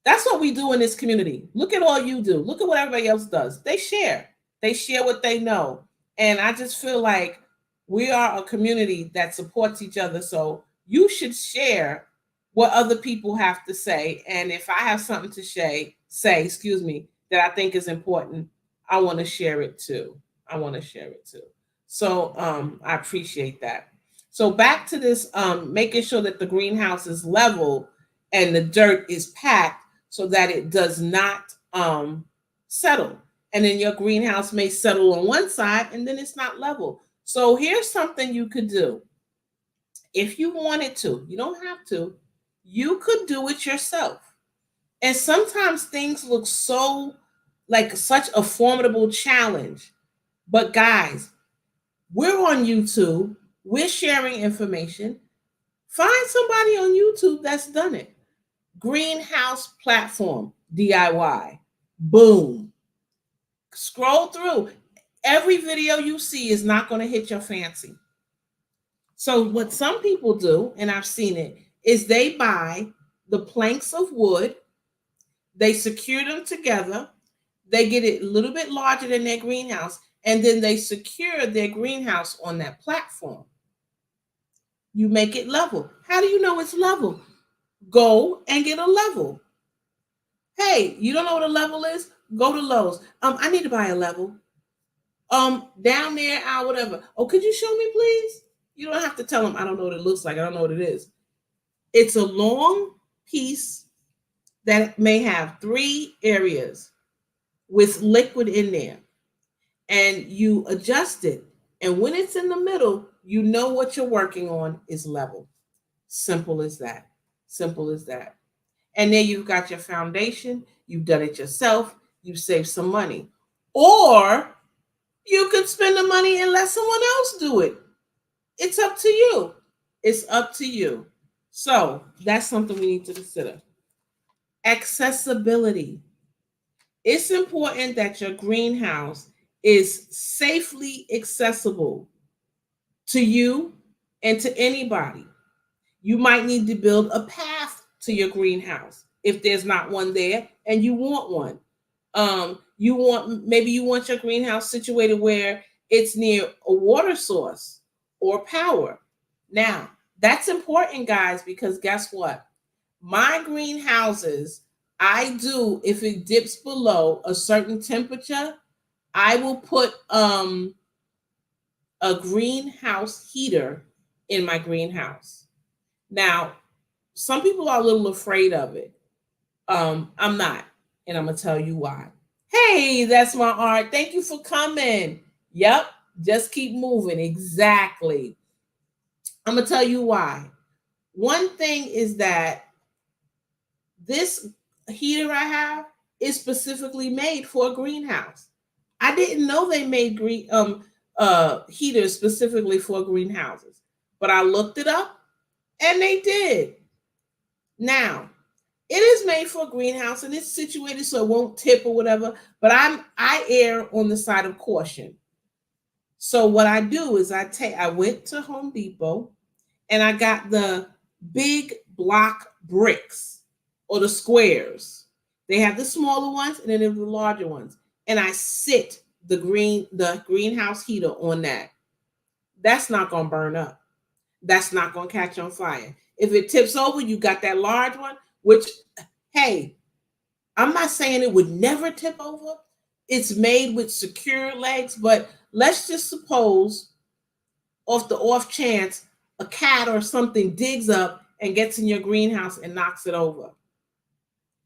S1: that's what we do in this community. Look at all you do. Look at what everybody else does. They share. They share what they know. And I just feel like we are a community that supports each other. So you should share what other people have to say. And if I have something to excuse me, that I think is important, I want to share it too. I want to share it too. So I appreciate that. So back to this, making sure that the greenhouse is level and the dirt is packed so that it does not settle. And then your greenhouse may settle on one side and then it's not level. So here's something you could do. If you wanted to, you don't have to, you could do it yourself. And sometimes things look so like such a formidable challenge. But guys, we're on YouTube. We're sharing information. Find somebody on YouTube that's done it. Greenhouse platform, DIY. Boom. Scroll through. Every video you see is not going to hit your fancy. So what some people do, and I've seen it, is they buy the planks of wood, they secure them together, they get it a little bit larger than their greenhouse, and then they secure their greenhouse on that platform. You make it level. How do you know it's level? Go and get a level. Hey, you don't know what a level is? Go to Lowe's. I need to buy a level. Down there, whatever. Oh, could you show me, please? You don't have to tell them, I don't know what it looks like. I don't know what it is. It's a long piece that may have 3 areas with liquid in there. And you adjust it. And when it's in the middle, you know what you're working on is level. Simple as that. Simple as that. And then you've got your foundation. You've done it yourself. You've saved some money. Or you could spend the money and let someone else do it. It's up to you. It's up to you. So that's something we need to consider. Accessibility. It's important that your greenhouse is safely accessible to you and to anybody. You might need to build a path to your greenhouse if there's not one there and you want one. Maybe you want your greenhouse situated where it's near a water source or power. Now, that's important, guys, because guess what? My greenhouses, if it dips below a certain temperature, I will put a greenhouse heater in my greenhouse. Now, some people are a little afraid of it. I'm not, and I'm gonna tell you why. Hey, that's my art. Thank you for coming. Yep, just keep moving. Exactly. I'm gonna tell you why. One thing is that this heater I have is specifically made for a greenhouse. I didn't know they made heaters specifically for greenhouses, but I looked it up and they did. Now, it is made for a greenhouse and it's situated so it won't tip or whatever, but I err on the side of caution. So what I do is I went to Home Depot and I got the big block bricks or the squares. They have the smaller ones and then there's the larger ones. And I sit the greenhouse heater on that. That's not going to burn up. That's not going to catch on fire. If it tips over, you got that large one, which, hey, I'm not saying it would never tip over. It's made with secure legs, but let's just suppose off the off chance a cat or something digs up and gets in your greenhouse and knocks it over.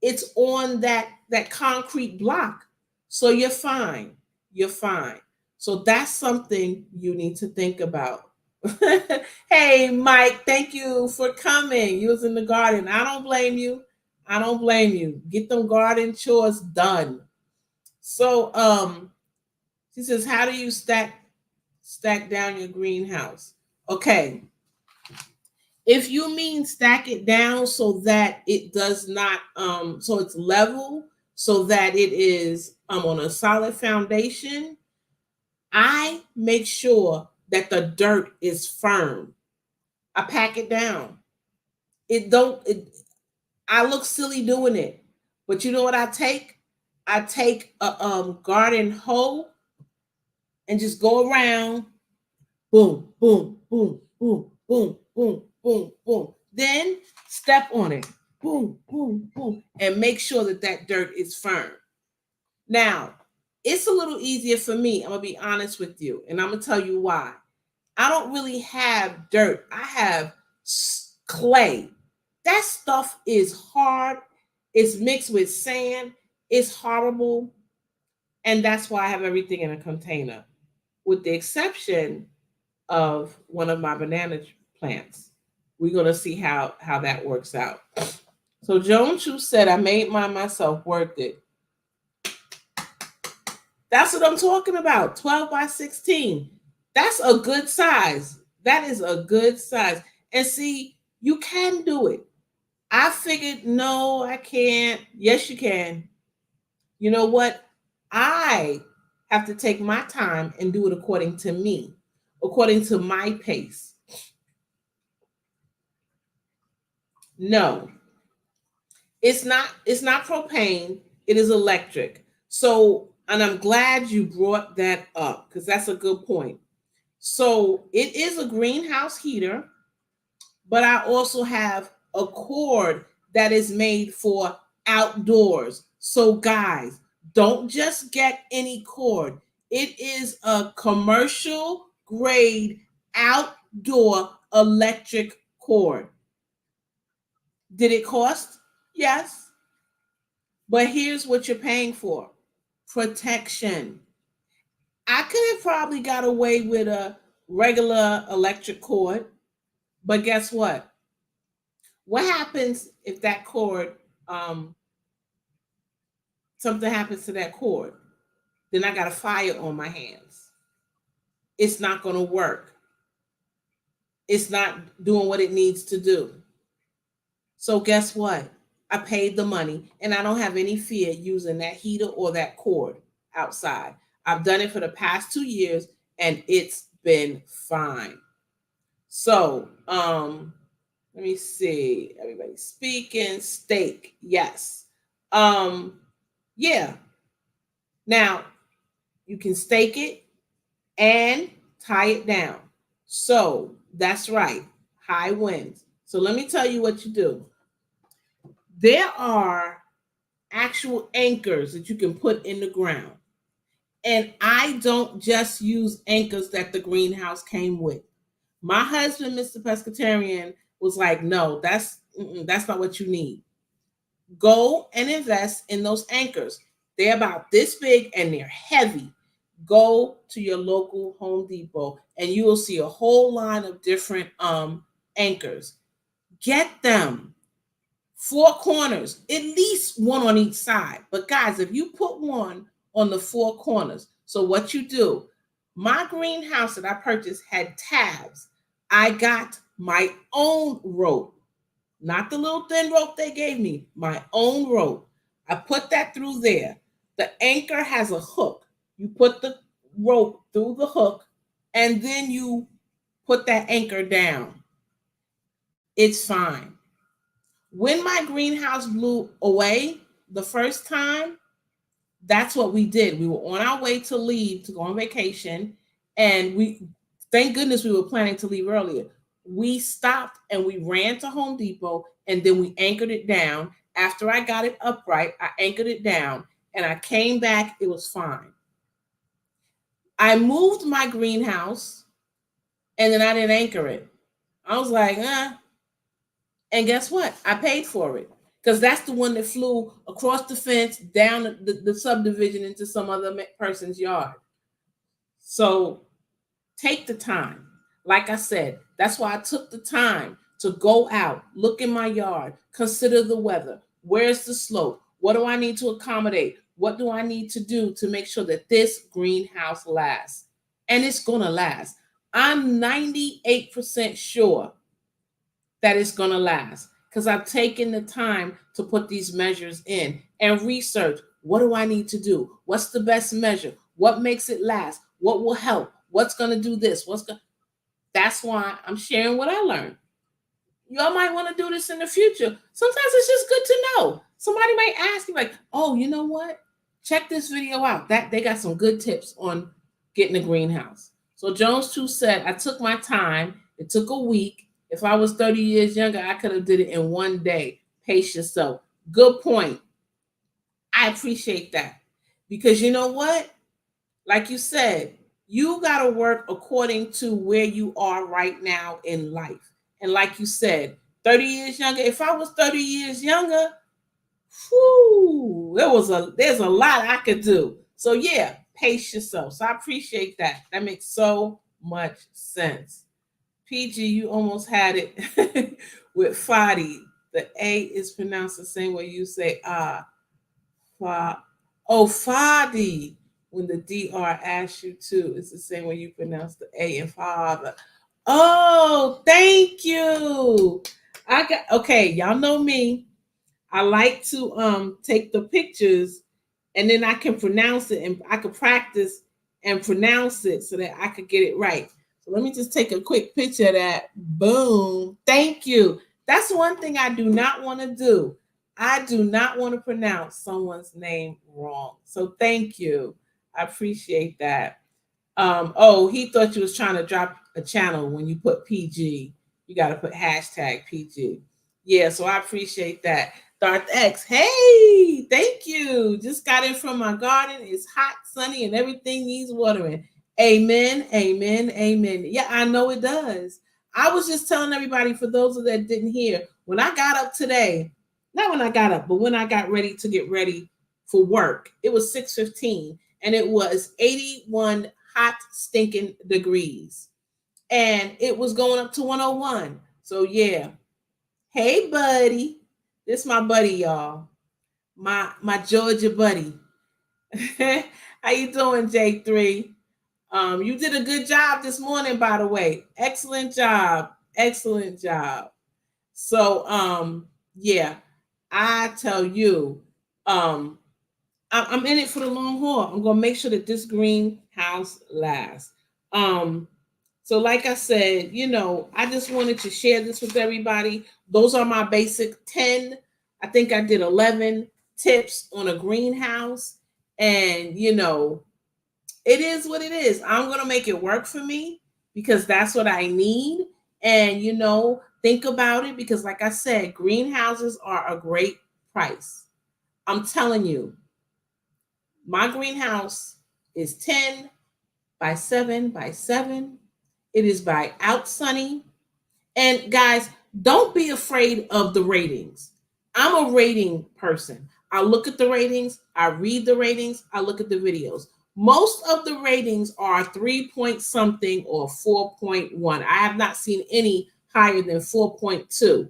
S1: It's on that concrete block. So you're fine. You're fine. So that's something you need to think about. Hey, Mike, thank you for coming. You was in the garden. I don't blame you. I don't blame you. Get them garden chores done. So she says, how do you stack down your greenhouse? Okay. If you mean stack it down so that it does not so it's level, so that it is on a solid foundation, I make sure that the dirt is firm. I pack it down. It don't it, I look silly doing it. But you know what I take? I take a garden hoe and just go around, boom, boom, boom, boom, boom, boom, boom, boom. Then step on it, boom, boom, boom, and make sure that that dirt is firm. Now, it's a little easier for me. I'm gonna be honest with you, and I'm gonna tell you why. I don't really have dirt. I have clay. That stuff is hard. It's mixed with sand. It's horrible, and that's why I have everything in a container, with the exception of one of my banana plants. We're gonna see how that works out. So Joan Chu said, "I made mine myself. Worth it." That's what I'm talking about. 12 by 16. That's a good size. That is a good size. And see, you can do it. I figured, no, I can't. Yes, you can. You know what? I have to take my time and do it according to me, according to my pace. No, it's not propane, it is electric. So, and I'm glad you brought that up because that's a good point. So, it is a greenhouse heater, but I also have a cord that is made for outdoors. So, guys, don't just get any cord. It is a commercial grade outdoor electric cord. Did it cost? Yes. But here's what you're paying for: protection. I could have probably got away with a regular electric cord, but guess what? What happens if that cord, um, something happens to that cord? Then I got a fire on my hands. It's not going to work. It's not doing what it needs to do. So guess what? I paid the money and I don't have any fear using that heater or that cord outside. I've done it for the past 2 years and it's been fine. So, let me see. Everybody speaking. Steak. Yes. Um, yeah. Now you can stake it and tie it down. So that's right. High winds. So let me tell you what you do. There are actual anchors that you can put in the ground. And I don't just use anchors that the greenhouse came with. My husband, Mr. Pescatarian, was like, no, that's not what you need. Go and invest in those anchors. They're about this big and they're heavy. Go to your local Home Depot and you will see a whole line of different anchors. Get them. Four corners, at least one on each side. But guys, if you put one on the four corners, so what you do, my greenhouse that I purchased had tabs. I got my own rope, not the little thin rope they gave me, my own rope. I put that through there. The anchor has a hook. You put the rope through the hook and then you put that anchor down. It's fine. When my greenhouse blew away the first time, that's what we did. We were on our way to leave to go on vacation, and thank goodness we were planning to leave earlier. We stopped and we ran to Home Depot and then we anchored it down. After I got it upright, I anchored it down and I came back, it was fine. I moved my greenhouse and then I didn't anchor it. I was like, and guess what? I paid for it because that's the one that flew across the fence, down the subdivision into some other person's yard. So take the time. Like I said, that's why I took the time to go out, look in my yard, consider the weather, Where's the slope? What do I need to accommodate? What do I need to do to make sure that this greenhouse lasts? And it's going to last. I'm 98% sure that it's going to last because I've taken the time to put these measures in and research. What do I need to do? What's the best measure? What makes it last? What will help? What's going to do this? That's why I'm sharing what I learned. Y'all might want to do this in the future. Sometimes it's just good to know. Somebody might ask you, like, oh, you know what? Check this video out. That they got some good tips on getting a greenhouse. So Jones 2 said, I took my time. It took a week. If I was 30 years younger, I could have did it in one day. Pace yourself. Good point. I appreciate that. Because you know what? Like you said, you got to work according to where you are right now in life. And like you said, 30 years younger, if I was 30 years younger, whew, there's a lot I could do. So yeah, pace yourself. So I appreciate that. That makes so much sense. PG, you almost had it with Fadi. The A is pronounced the same way you say Fadi. When the DR asks you to, it's the same way you pronounce the A in father. Oh, thank you. Okay, y'all know me. I like to take the pictures and then I can pronounce it and I can practice and pronounce it so that I could get it right. So let me just take a quick picture of that. Boom. Thank you. That's one thing I do not want to do. I do not want to pronounce someone's name wrong. So thank you. I appreciate that. Oh, he thought you was trying to drop a channel when you put PG. You got to put hashtag PG. Yeah, so I appreciate that. Darth X, hey, thank you. Just got in from my garden. It's hot, sunny, and everything needs watering. Amen, amen, amen. Yeah, I know it does. I was just telling everybody, for those of that didn't hear, when I got up today, not when I got up, but when I got ready to get ready for work, it was 6:15 and it was 81 hot stinking degrees and it was going up to 101. So yeah. Hey buddy, this is my buddy, y'all. My Georgia buddy. How you doing, J3? You did a good job this morning, by the way. Excellent job. Excellent job. So yeah, I tell you, I'm in it for the long haul. I'm gonna make sure that this greenhouse lasts. So like I said, I just wanted to share this with everybody. Those are my basic 10. I think I did 11 tips on a greenhouse. And it is what it is. I'm gonna make it work for me because that's what I need. And think about it, because like I said, greenhouses are a great price. I'm telling you, my greenhouse is 10 by 7 by 7. It is by OutSunny. And guys, don't be afraid of the ratings. I'm a rating person. I look at the ratings, I read the ratings, I look at the videos. Most of the ratings are 3 point something or 4.1. I have not seen any higher than 4.2.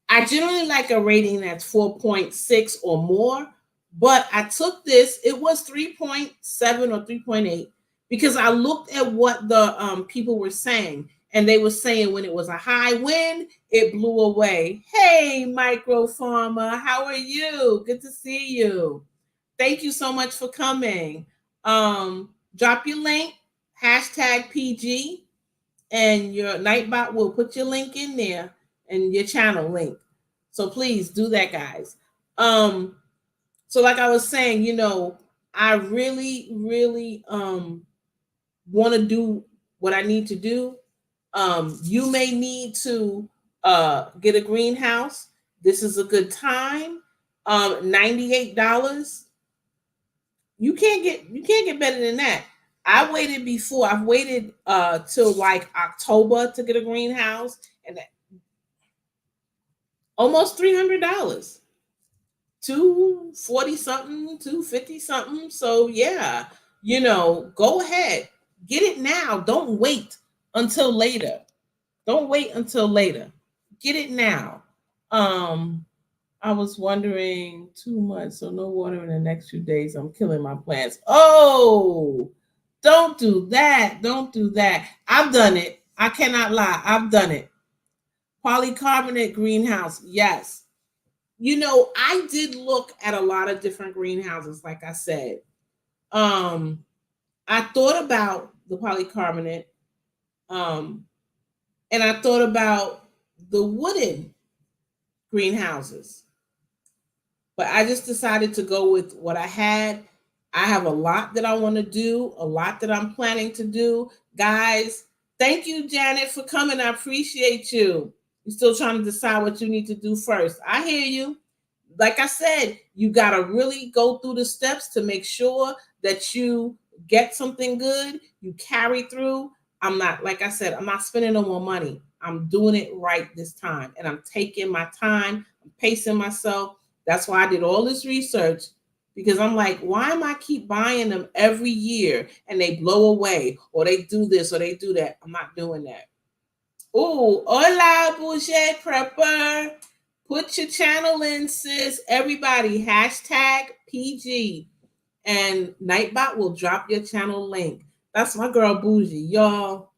S1: I generally like a rating that's 4.6 or more, but I took this, it was 3.7 or 3.8 because I looked at what the people were saying, and they were saying when it was a high wind, it blew away. Hey, Micro Farmer, how are you? Good to see you. Thank you so much for coming. Drop your link, hashtag PG, and your Nightbot will put your link in there and your channel link. So please do that, guys. So like I was saying, I really, really want to do what I need to do. You may need to get a greenhouse. This is a good time. $98. You can't get better than that. I've waited till like October to get a greenhouse, and almost $300. 240 something, 250 something. So yeah, go ahead. Get it now. Don't wait until later. Don't wait until later. Get it now. I was wondering too much, so no water in the next few days. I'm killing my plants. Oh, don't do that. Don't do that. I've done it. I cannot lie. I've done it. Polycarbonate greenhouse. Yes. You know, I did look at a lot of different greenhouses, like I said. Um, I thought about the polycarbonate, um, and I thought about the wooden greenhouses. But I just decided to go with what I had. I have a lot that I want to do, a lot that I'm planning to do. Guys, thank you, Janet, for coming. I appreciate you. You're still trying to decide what you need to do first. I hear you. Like I said, you got to really go through the steps to make sure that you get something good, you carry through. I'm not, like I said, I'm not spending no more money. I'm doing it right this time, and I'm taking my time, I'm pacing myself. That's why I did all this research, because I'm like, why am I keep buying them every year and they blow away, or they do this or they do that? I'm not doing that. Oh, hola, Boucher Prepper. Put your channel in, sis. Everybody, hashtag PG. And Nightbot will drop your channel link. That's my girl Bougie. Y'all,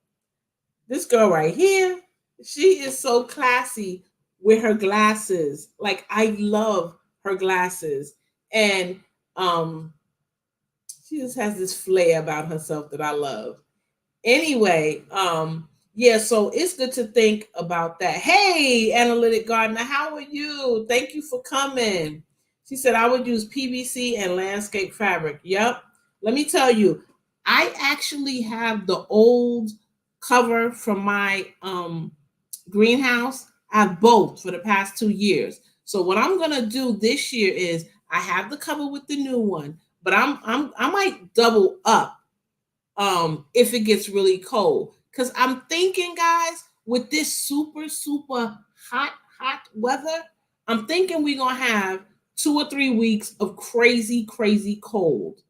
S1: this girl right here, she is so classy with her glasses. Like, I love her glasses. And um, she just has this flair about herself that I love. Anyway, yeah, so it's good to think about that. Hey, Analytic Gardener, how are you? Thank you for coming. She said I would use PVC and landscape fabric. Yep. Let me tell you, I actually have the old cover from my greenhouse. I have both for the past 2 years. So what I'm gonna do this year is I have the cover with the new one, but I might double up if it gets really cold. Because I'm thinking, guys, with this super hot weather, I'm thinking we're gonna have 2 or 3 weeks of crazy cold.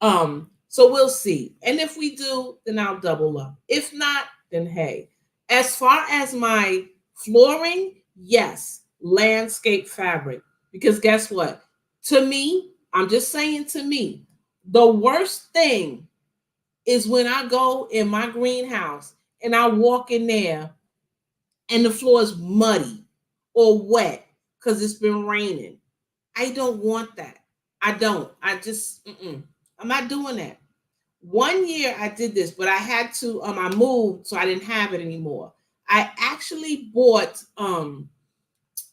S1: So we'll see. And if we do, then I'll double up. If not, then hey. As far as my flooring, yes, landscape fabric. Because guess what? To me, I'm just saying, to me, the worst thing is when I go in my greenhouse and I walk in there and the floor is muddy or wet because it's been raining. I don't want that. I don't. I'm not doing that. One year I did this, but I had to, I moved, so I didn't have it anymore. I actually bought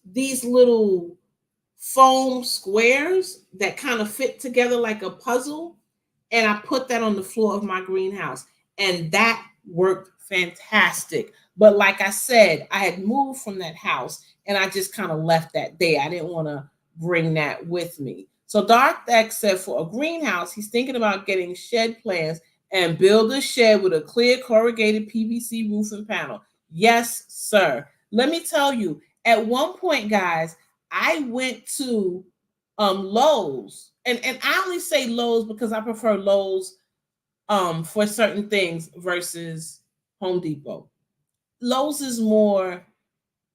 S1: these little foam squares that kind of fit together like a puzzle, and I put that on the floor of my greenhouse, and that worked fantastic. But like I said, I had moved from that house and I just kind of left that there. I didn't want to bring that with me. So Dark X said for a greenhouse, he's thinking about getting shed plans and build a shed with a clear corrugated PVC roof and panel. Yes, sir. Let me tell you, at one point, guys, I went to Lowe's, and I only say Lowe's because I prefer Lowe's for certain things versus Home Depot. Lowe's is more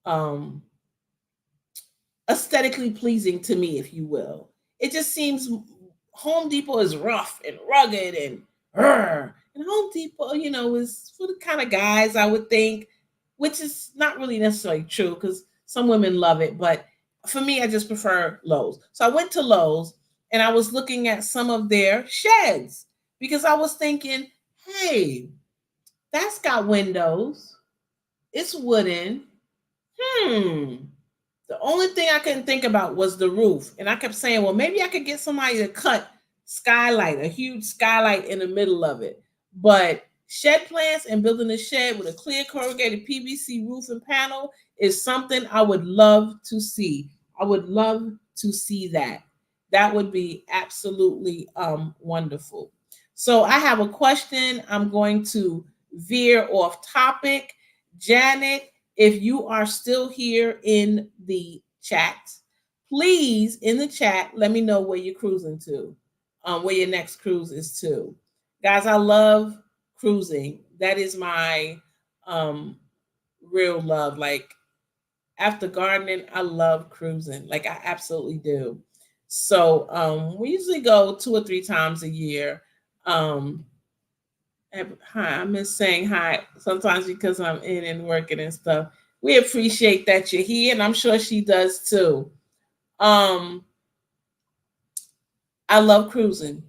S1: um aesthetically pleasing to me, if you will. It just seems Home Depot is rough and rugged and and Home Depot, is for the kind of guys, I would think, which is not really necessarily true because some women love it, but for me, I just prefer Lowe's. So I went to Lowe's and I was looking at some of their sheds because I was thinking, hey, that's got windows. It's wooden. Hmm. The only thing I couldn't think about was the roof. And I kept saying, well, maybe I could get somebody to cut skylight, a huge skylight in the middle of it. But shed plants and building a shed with a clear corrugated PVC roof and panel is something I would love to see. I would love to see that. That would be absolutely wonderful. So I have a question. I'm going to veer off topic. Janet, if you are still here in the chat, please in the chat, let me know where you're cruising to, where your next cruise is to. Guys, I love cruising. That is my real love. Like, After gardening, I love cruising. Like I absolutely do. So we usually go 2 or 3 times a year. Um, Hi, I miss saying hi sometimes because I'm in and working and stuff. We appreciate that you're here, and I'm sure she does too. Um, I love cruising.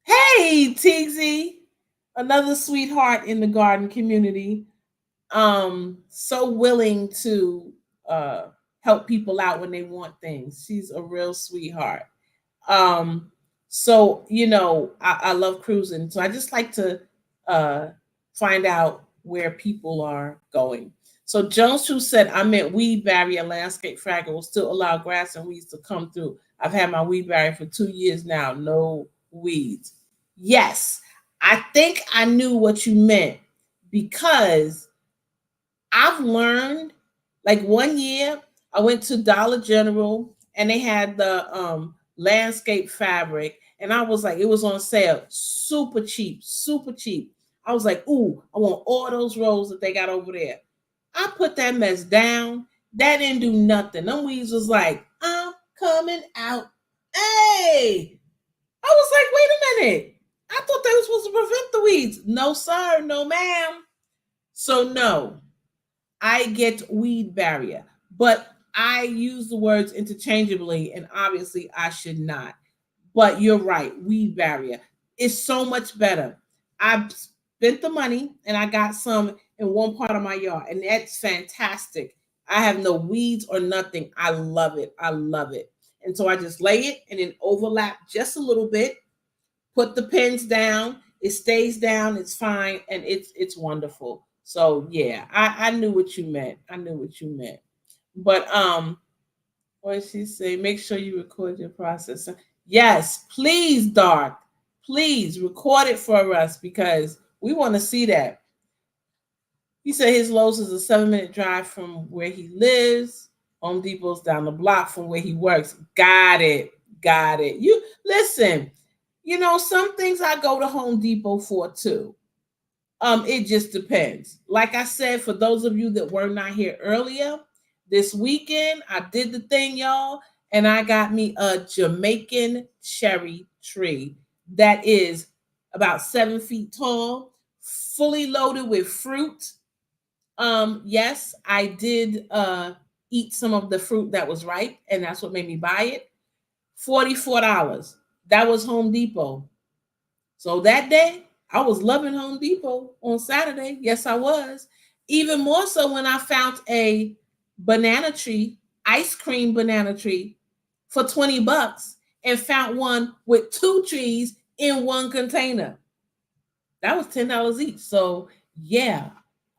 S1: Hey, Tigsy, another sweetheart in the garden community. So willing to uh help people out when they want things. She's a real sweetheart. Um, so I love cruising. So I just like to uh find out where people are going. So Jones who said I meant weed barrier landscape fraggle will still allow grass and weeds to come through. I've had my weed barrier for 2 years now. No weeds. Yes, I think I knew what you meant because I've learned, like one year I went to Dollar General and they had the landscape fabric and I was like, it was on sale, super cheap, super cheap. I was like, ooh, I want all those rolls that they got over there. I put that mess down. That didn't do nothing. Them weeds was like, I'm coming out. Hey, I was like, wait a minute. I thought they were supposed to prevent the weeds. No, sir. No, ma'am. So no, I get weed barrier, but I use the words interchangeably, and obviously I should not. But you're right, weed barrier is so much better. I spent the money and I got some in one part of my yard, and that's fantastic. I have no weeds or nothing. I love it. I love it. And so I just lay it and then overlap just a little bit, put the pins down, it stays down, it's fine, and it's wonderful. So yeah, I knew what you meant. I knew what you meant. But what did she say? Make sure you record your process. Yes, please, Dark. Please record it for us because we want to see that. He said his Lowe's is a 7-minute drive from where he lives. Home Depot's down the block from where he works. Got it. Got it. You listen, some things I go to Home Depot for too. It just depends. Like I said, for those of you that were not here earlier, this weekend I did the thing, y'all, and I got me a Jamaican cherry tree that is about 7 feet tall, fully loaded with fruit. Yes, I did eat some of the fruit that was ripe, and that's what made me buy it. $44. That was Home Depot. So that day, I was loving Home Depot on Saturday. Yes, I was. Even more so when I found a banana tree, ice cream banana tree for 20 bucks and found one with two trees in one container. That was $10 each. So yeah,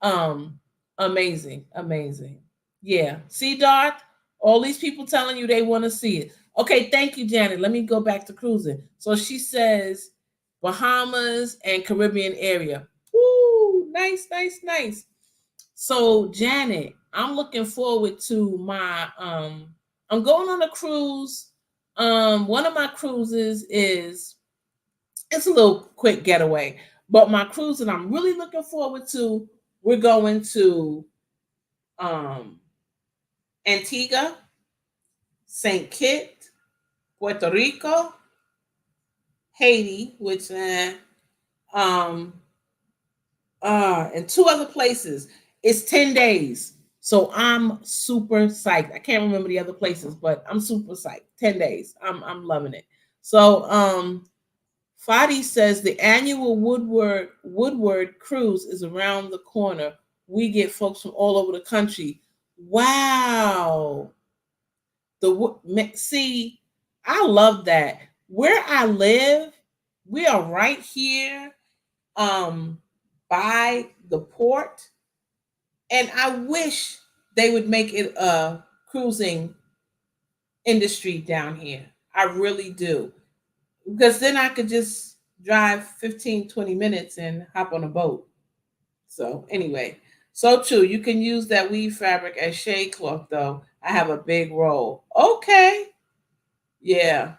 S1: um, amazing, amazing. Yeah. See, Dart, all these people telling you they want to see it. Okay, thank you, Janet. Let me go back to cruising. So she says Bahamas and Caribbean area. Woo, nice, nice, nice. So Janet, I'm looking forward to my I'm going on a cruise. One of my cruises is it's a little quick getaway, but my cruise that I'm really looking forward to, we're going to um Antigua, St. Kitts, Puerto Rico, Haiti, which um and two other places. It's 10 days. So I'm super psyched. I can't remember the other places, but I'm super psyched. 10 days. I'm loving it. So Fadi says the annual Woodward cruise is around the corner. We get folks from all over the country. Wow. See, I love that. Where I live, we are right here um by the port, and I wish they would make it a cruising industry down here. I really do. Because then I could just drive 15, 20 minutes and hop on a boat. So anyway, so true. You can use that weave fabric as shade cloth though. I have a big roll. Okay. Yeah.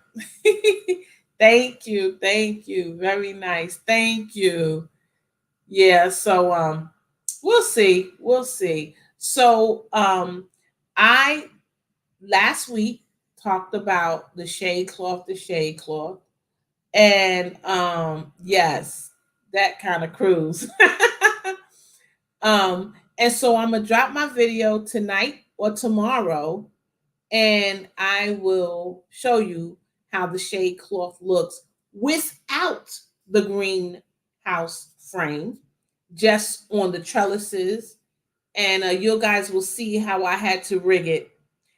S1: Thank you. Thank you. Very nice. Thank you. Yeah, so we'll see. We'll see. So I last week talked about the shade cloth. And yes, that kind of cruise. And so I'm gonna drop my video tonight or tomorrow, and I will show you how the shade cloth looks without the greenhouse frame, just on the trellises. And you guys will see how I had to rig it.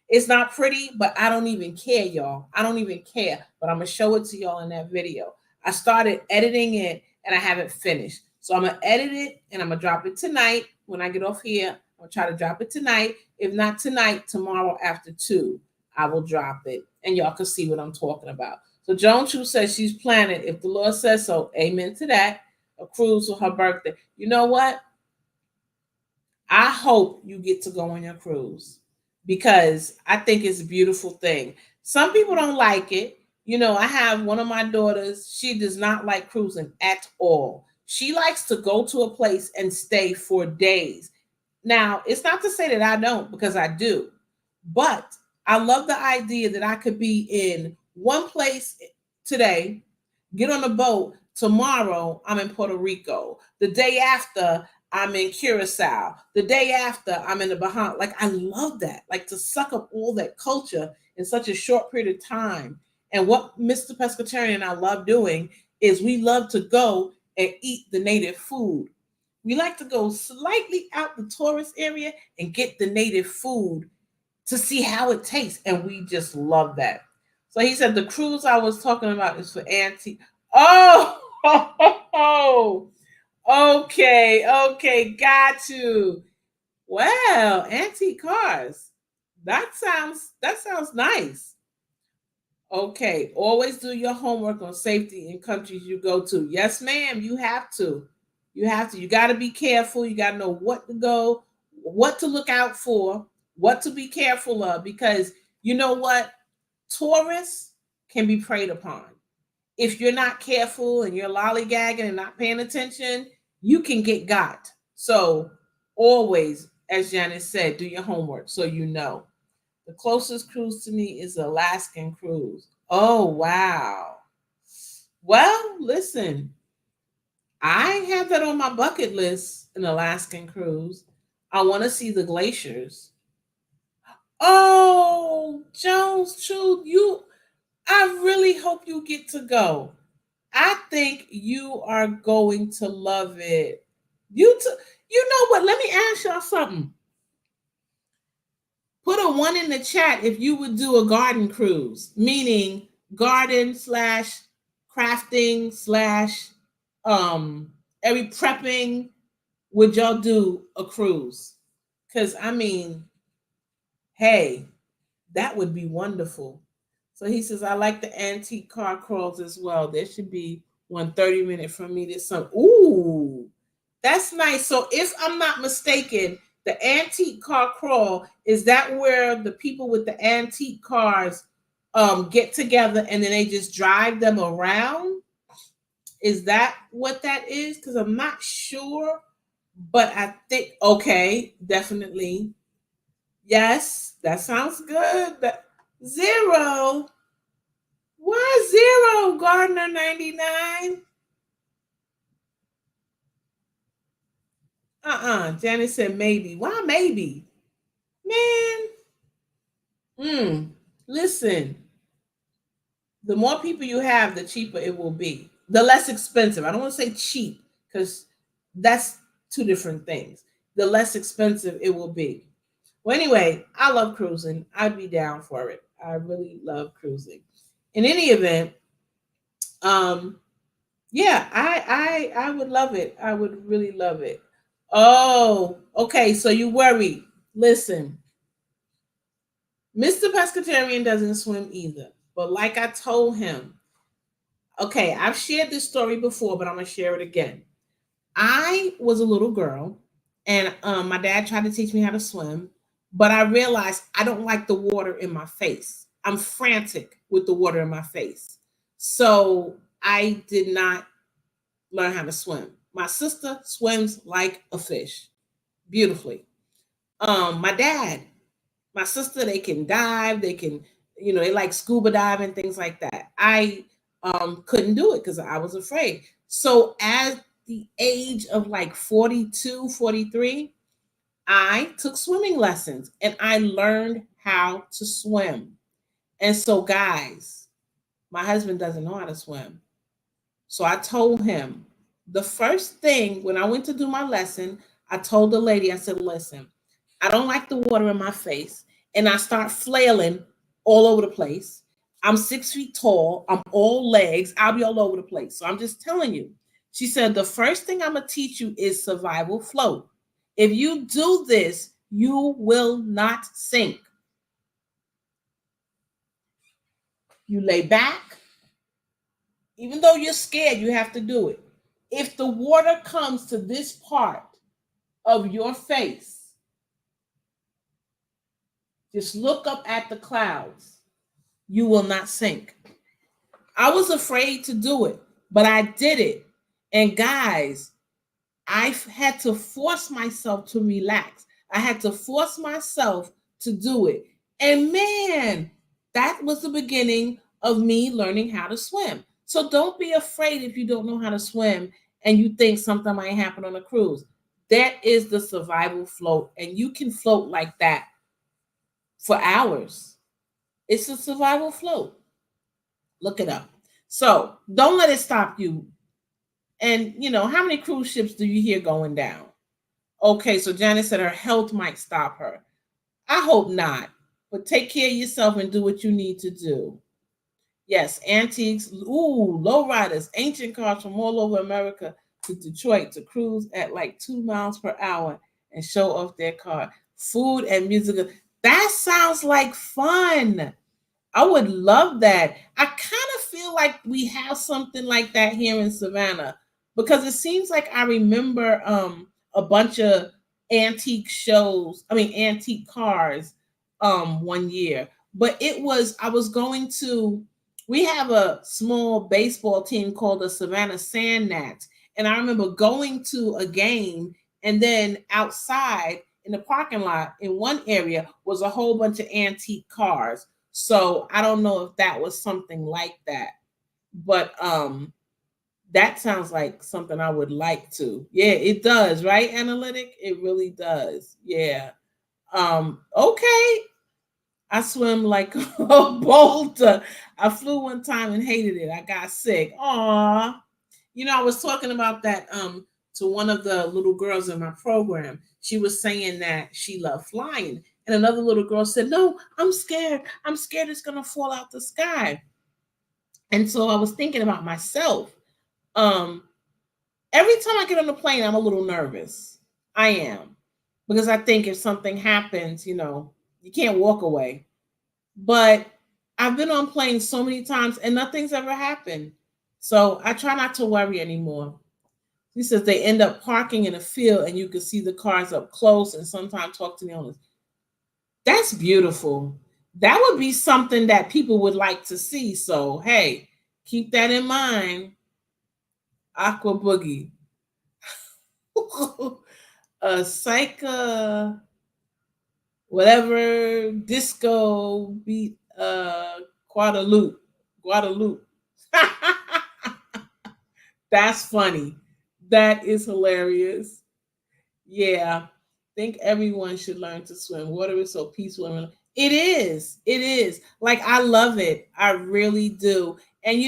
S1: It's not pretty, but I don't even care, y'all. I don't even care, but I'm gonna show it to y'all in that video. I started editing it and I haven't finished. So I'm gonna edit it and I'm gonna drop it tonight when I get off here. I'm gonna try to drop it tonight. If not tonight, tomorrow after 2, I will drop it and y'all can see what I'm talking about. So Joan Chu says she's planning, if the Lord says so, amen to that, a cruise for her birthday. You know what? I hope you get to go on your cruise because I think it's a beautiful thing. Some people don't like it. You know, I have one of my daughters, she does not like cruising at all. She likes to go to a place and stay for days. Now, it's not to say that I don't, because I do, but I love the idea that I could be in one place today, get on a boat. Tomorrow, I'm in Puerto Rico. The day after, I'm in Curacao. The day after, I'm in the Bahamas. Like, I love that. Like, to suck up all that culture in such a short period of time. And what Mr. Pescatarian and I love doing is we love to go and eat the native food. We like to go slightly out the tourist area and get the native food to see how it tastes. And we just love that. So he said the cruise I was talking about is for Auntie. Oh, okay, okay, got you. Well, antique cars. That sounds nice. Okay, always do your homework on safety in countries you go to. Yes, ma'am, you have to. You have to. You got to be careful. You got to know what to go, what to look out for, what to be careful of, because you know what? Tourists can be preyed upon. If you're not careful and you're lollygagging and not paying attention, you can get got. So always, as Janice said, do your homework so you know. The closest cruise to me is Alaskan cruise. Oh wow. Well, listen, I have that on my bucket list, an Alaskan cruise. I want to see the glaciers. Oh, Jones, true. I really hope you get to go. I think you are going to love it. You know what? Let me ask y'all something. Put a 1 in the chat if you would do a garden cruise, meaning garden slash crafting slash every prepping. Would y'all do a cruise? Because I mean, hey, that would be wonderful. So he says, I like the antique car crawls as well. There should be one 30-minute from me this summer. Ooh, that's nice. So if I'm not mistaken, the antique car crawl, is that where the people with the antique cars get together and then they just drive them around? Is that what that is? Because I'm not sure, but I think, okay, definitely. Yes, that sounds good. That zero. Why zero, Gardner 99? Janice said maybe. Why maybe? Man, listen, the more people you have, the cheaper it will be. The less expensive. I don't want to say cheap because that's two different things. The less expensive it will be. Well, anyway, I love cruising. I'd be down for it. I really love cruising. In any event, um, yeah, I would love it. I would really love it. Oh, okay. So you worry. Listen, Mr. Pescatarian doesn't swim either. But like I told him, okay, I've shared this story before, but I'm gonna share it again. I was a little girl, and my dad tried to teach me how to swim, but I realized I don't like the water in my face. I'm frantic with the water in my face, so I did not learn how to swim. My sister swims like a fish, beautifully. My dad, My sister, they can dive, they can, they like scuba diving, things like that. I couldn't do it because I was afraid. So at the age of like 42, 43, I took swimming lessons and I learned how to swim. And so, guys, my husband doesn't know how to swim. So I told him the first thing when I went to do my lesson, I told the lady, I said, listen, I don't like the water in my face. And I start flailing all over the place. I'm 6 feet tall. I'm all legs. I'll be all over the place. So I'm just telling you. She said, the first thing I'm going to teach you is survival float. If you do this, you will not sink. You lay back. Even though you're scared, you have to do it. If the water comes to this part of your face, just look up at the clouds. You will not sink. I was afraid to do it, but I did it. And guys, I had to force myself to relax. I had to force myself to do it. And man, that was the beginning of me learning how to swim. So don't be afraid if you don't know how to swim and you think something might happen on a cruise. That is the survival float, and you can float like that for hours. It's a survival float. Look it up. So don't let it stop you. And how many cruise ships do you hear going down? Okay, so Janice said her health might stop her. I hope not, but take care of yourself and do what you need to do. Yes, antiques, lowriders, ancient cars from all over America to Detroit to cruise at like 2 miles per hour and show off their car. Food and music. That sounds like fun. I would love that. I kind of feel like we have something like that here in Savannah because it seems like I remember a bunch of antique shows, antique cars one year. But I was going to, we have a small baseball team called the Savannah Sand Gnats. And I remember going to a game, and then outside in the parking lot in one area was a whole bunch of antique cars. So I don't know if that was something like that, but that sounds like something I would like to. Yeah, it does, right? Analytic, it really does. Yeah. Okay. I swim like a boulder. I flew one time and hated it. I got sick. Aw. I was talking about that to one of the little girls in my program. She was saying that she loved flying. And another little girl said, no, I'm scared. I'm scared it's going to fall out the sky. And so I was thinking about myself. Every time I get on the plane, I'm a little nervous. I am. Because I think if something happens, you can't walk away. But I've been on planes so many times and nothing's ever happened. So I try not to worry anymore. He says they end up parking in a field and you can see the cars up close and sometimes talk to the owners. That's beautiful. That would be something that people would like to see. So, hey, keep that in mind. Aqua Boogie. Psycha, whatever, disco beat, Guadalupe. That's funny. That is hilarious. Yeah. Think everyone should learn to swim. Water is so peaceful. It is. It is. Like, I love it. I really do. And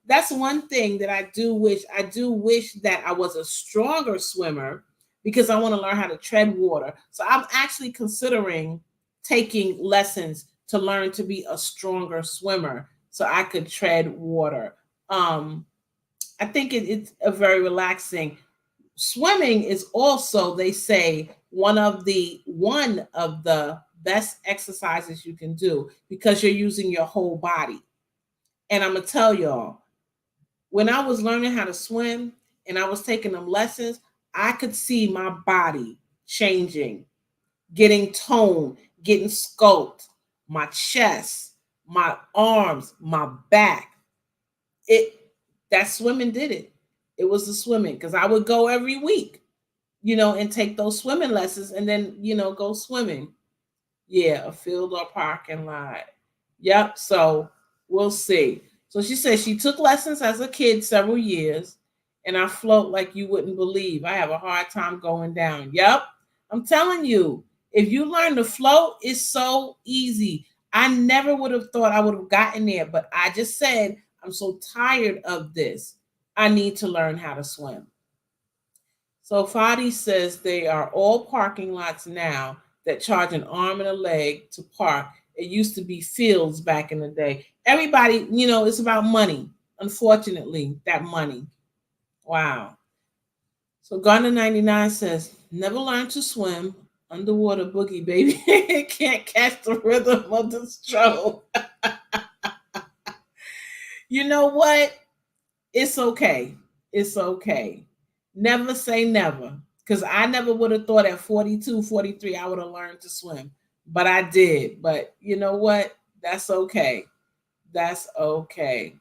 S1: that's one thing that I do wish. I do wish that I was a stronger swimmer because I want to learn how to tread water. So I'm actually considering taking lessons to learn to be a stronger swimmer so I could tread water. I think it's a very relaxing. Swimming is also, they say, one of the best exercises you can do because you're using your whole body. And I'm gonna tell y'all, when I was learning how to swim and I was taking them lessons, I could see my body changing, getting toned, getting sculpted, my chest, my arms, my back. That swimming did it. It was the swimming because I would go every week, and take those swimming lessons and then, go swimming. Yeah, a field or parking lot. Yep. So we'll see. So she said she took lessons as a kid several years, and I float like you wouldn't believe. I have a hard time going down. Yep. I'm telling you, if you learn to float, it's so easy. I never would have thought I would have gotten there, but I just said, I'm so tired of this. I need to learn how to swim. So Fadi says they are all parking lots now that charge an arm and a leg to park. It used to be fields back in the day. Everybody, it's about money. Unfortunately, that money. Wow. So Gardner 99 says, never learned to swim. Underwater boogie, baby. Can't catch the rhythm of the stroke. You know what? It's okay. It's okay. Never say never. Because I never would have thought at 42, 43, I would have learned to swim. But I did. But you know what? That's okay. That's okay.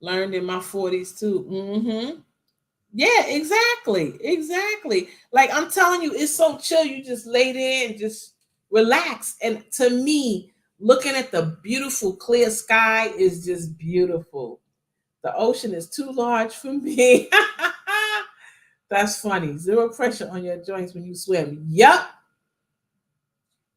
S1: Learned in my 40s too. Mm-hmm. Yeah, exactly. Exactly. Like I'm telling you, it's so chill. You just lay there and just relax. And to me, looking at the beautiful clear sky is just beautiful. The ocean is too large for me. That's funny. Zero pressure on your joints when you swim. Yup,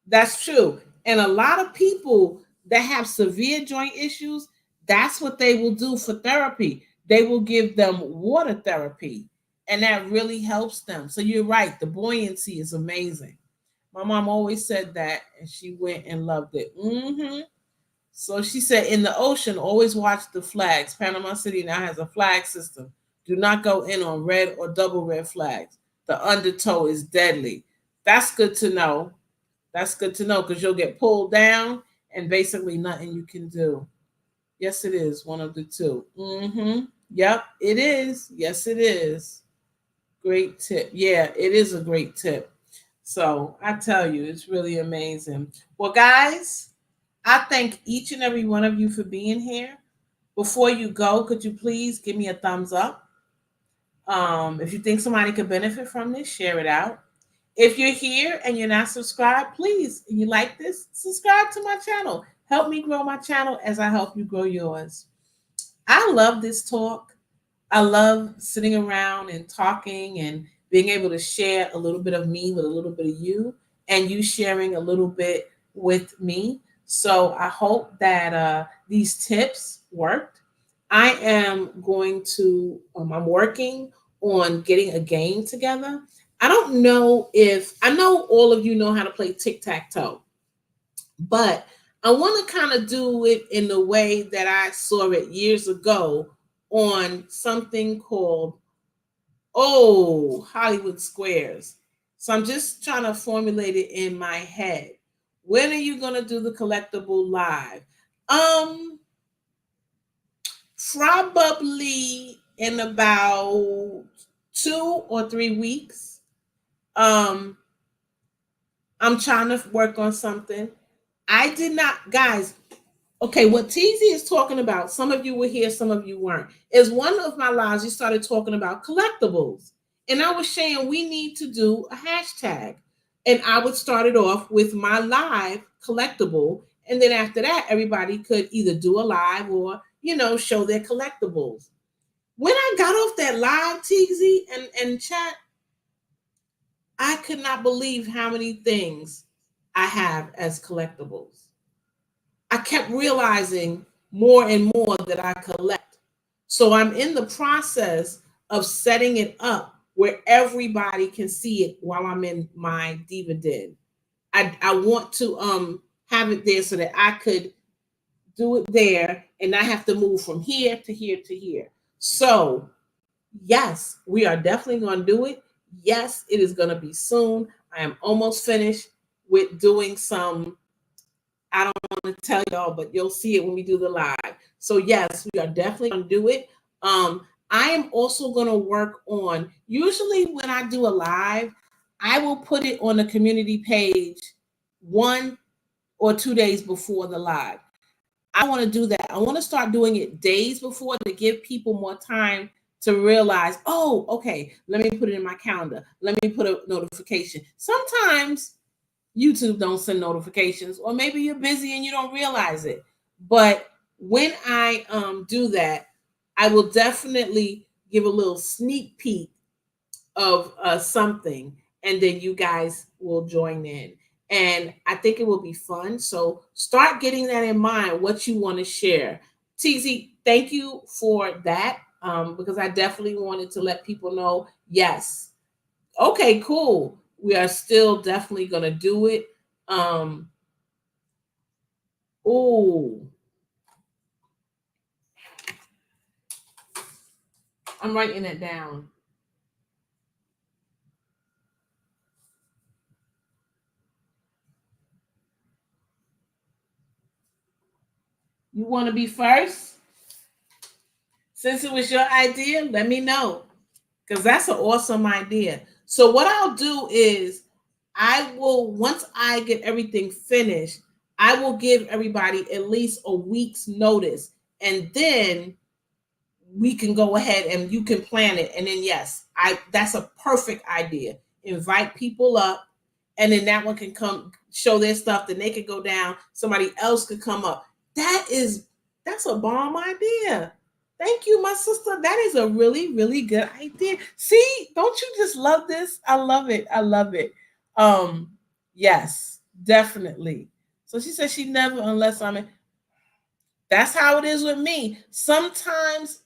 S1: that's true. And a lot of people that have severe joint issues, that's what they will do for therapy. They will give them water therapy, and that really helps them. So you're right. The buoyancy is amazing. My mom always said that, and she went and loved it. So she said, in the ocean, always watch the flags. Panama City now has a flag system. Do not go in on red or double red flags. The undertow is deadly. That's good to know. That's good to know because you'll get pulled down and basically nothing you can do. Yes, it is one of the two. Yep, it is. Yes, it is. Great tip. Yeah, it is a great tip. So I tell you, it's really amazing. Well, guys, I thank each and every one of you for being here. Before you go, could you please give me a thumbs up? If you think somebody could benefit from this, share it out. If you're here and you're not subscribed, please, and you like this, subscribe to my channel. Help me grow my channel as I help you grow yours. I love this talk. I love sitting around and talking and being able to share a little bit of me with a little bit of you, and you sharing a little bit with me. So I hope that these tips worked. I am going to, I'm working on getting a game together. I don't know if, I know all of you know how to play tic tac toe, but I want to kind of do it in the way that I saw it years ago on something called Hollywood Squares. So I'm just trying to formulate it in my head. When are you going to do the collectible live? Probably in about 2 or 3 weeks. I'm trying to work on something. I did not, guys. Okay, what TZ is talking about, some of you were here, some of you weren't, is one of my lives you started talking about collectibles. And I was saying we need to do a hashtag. And I would start it off with my live collectible. And then after that, everybody could either do a live or, show their collectibles. When I got off that live, TZ and chat, I could not believe how many things I have as collectibles. I kept realizing more and more that I collect. So I'm in the process of setting it up where everybody can see it while I'm in my Diva Den. I want to have it there so that I could do it there and not have to move from here to here to here. So yes, we are definitely going to do it. Yes, it is going to be soon. I am almost finished with doing some, I don't want to tell y'all, but you'll see it when we do the live. So yes, we are definitely going to do it. I am also going to work on, usually when I do a live, I will put it on the community page 1 or 2 days before the live. I want to do that. I want to start doing it days before to give people more time to realize, okay, let me put it in my calendar. Let me put a notification. Sometimes YouTube don't send notifications, or maybe you're busy and you don't realize it. But when I do that, I will definitely give a little sneak peek of something, and then you guys will join in. And I think it will be fun. So start getting that in mind, what you want to share. TZ, thank you for that, because I definitely wanted to let people know, yes, okay, cool. We are still definitely going to do it. Oh, I'm writing it down. You want to be first? Since it was your idea, let me know, because that's an awesome idea. So what I'll do is I will, once I get everything finished, I will give everybody at least a week's notice, and then we can go ahead and you can plan it. And then yes, I that's a perfect idea. Invite people up, and then that one can come show their stuff, then they could go down, somebody else could come up. That's a bomb idea. Thank you, my sister. That is a really, really good idea. See, don't you just love this? I love it. I love it. Um, yes, definitely. So she said she never, unless I'm in. That's how it is with me. Sometimes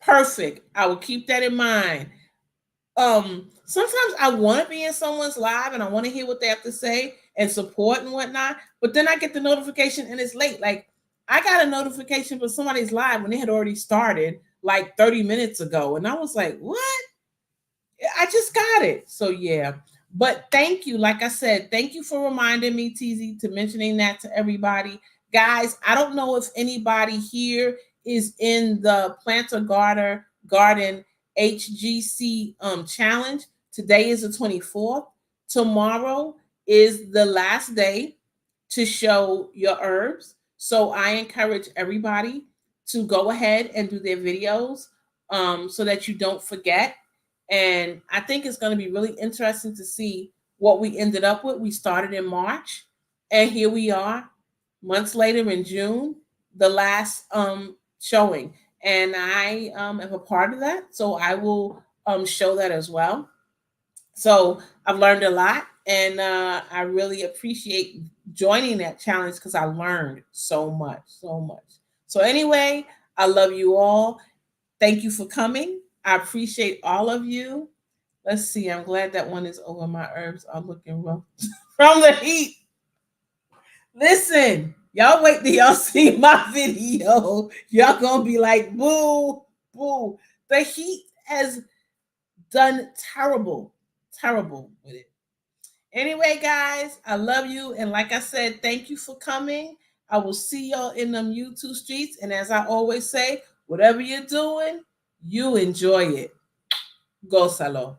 S1: perfect. I will keep that in mind. Sometimes I want to be in someone's live and I want to hear what they have to say and support and whatnot, but then I get the notification and it's late. Like, I got a notification for somebody's live when they had already started like 30 minutes ago, and I was like, what? I just got it. So yeah. But thank you. Like I said, thank you for reminding me, TZ, to mentioning that to everybody. Guys, I don't know if anybody here is in the Planter Garden HGC challenge. Today is the 24th. Tomorrow is the last day to show your herbs. So I encourage everybody to go ahead and do their videos, so that you don't forget. And I think it's going to be really interesting to see what we ended up with. We started in March, and here we are months later in June, the last showing. And I am a part of that. So I will show that as well. So I've learned a lot, and I really appreciate joining that challenge because I learned so much, so much. So anyway, I love you all. Thank you for coming. I appreciate all of you. Let's see. I'm glad that one is over. My herbs are looking rough from the heat. Listen, y'all wait till y'all see my video. Y'all gonna be like, boo, boo. The heat has done terrible, terrible with it. Anyway, guys, I love you. And like I said, thank you for coming. I will see y'all in them YouTube streets. And as I always say, whatever you're doing, you enjoy it. Gózalo.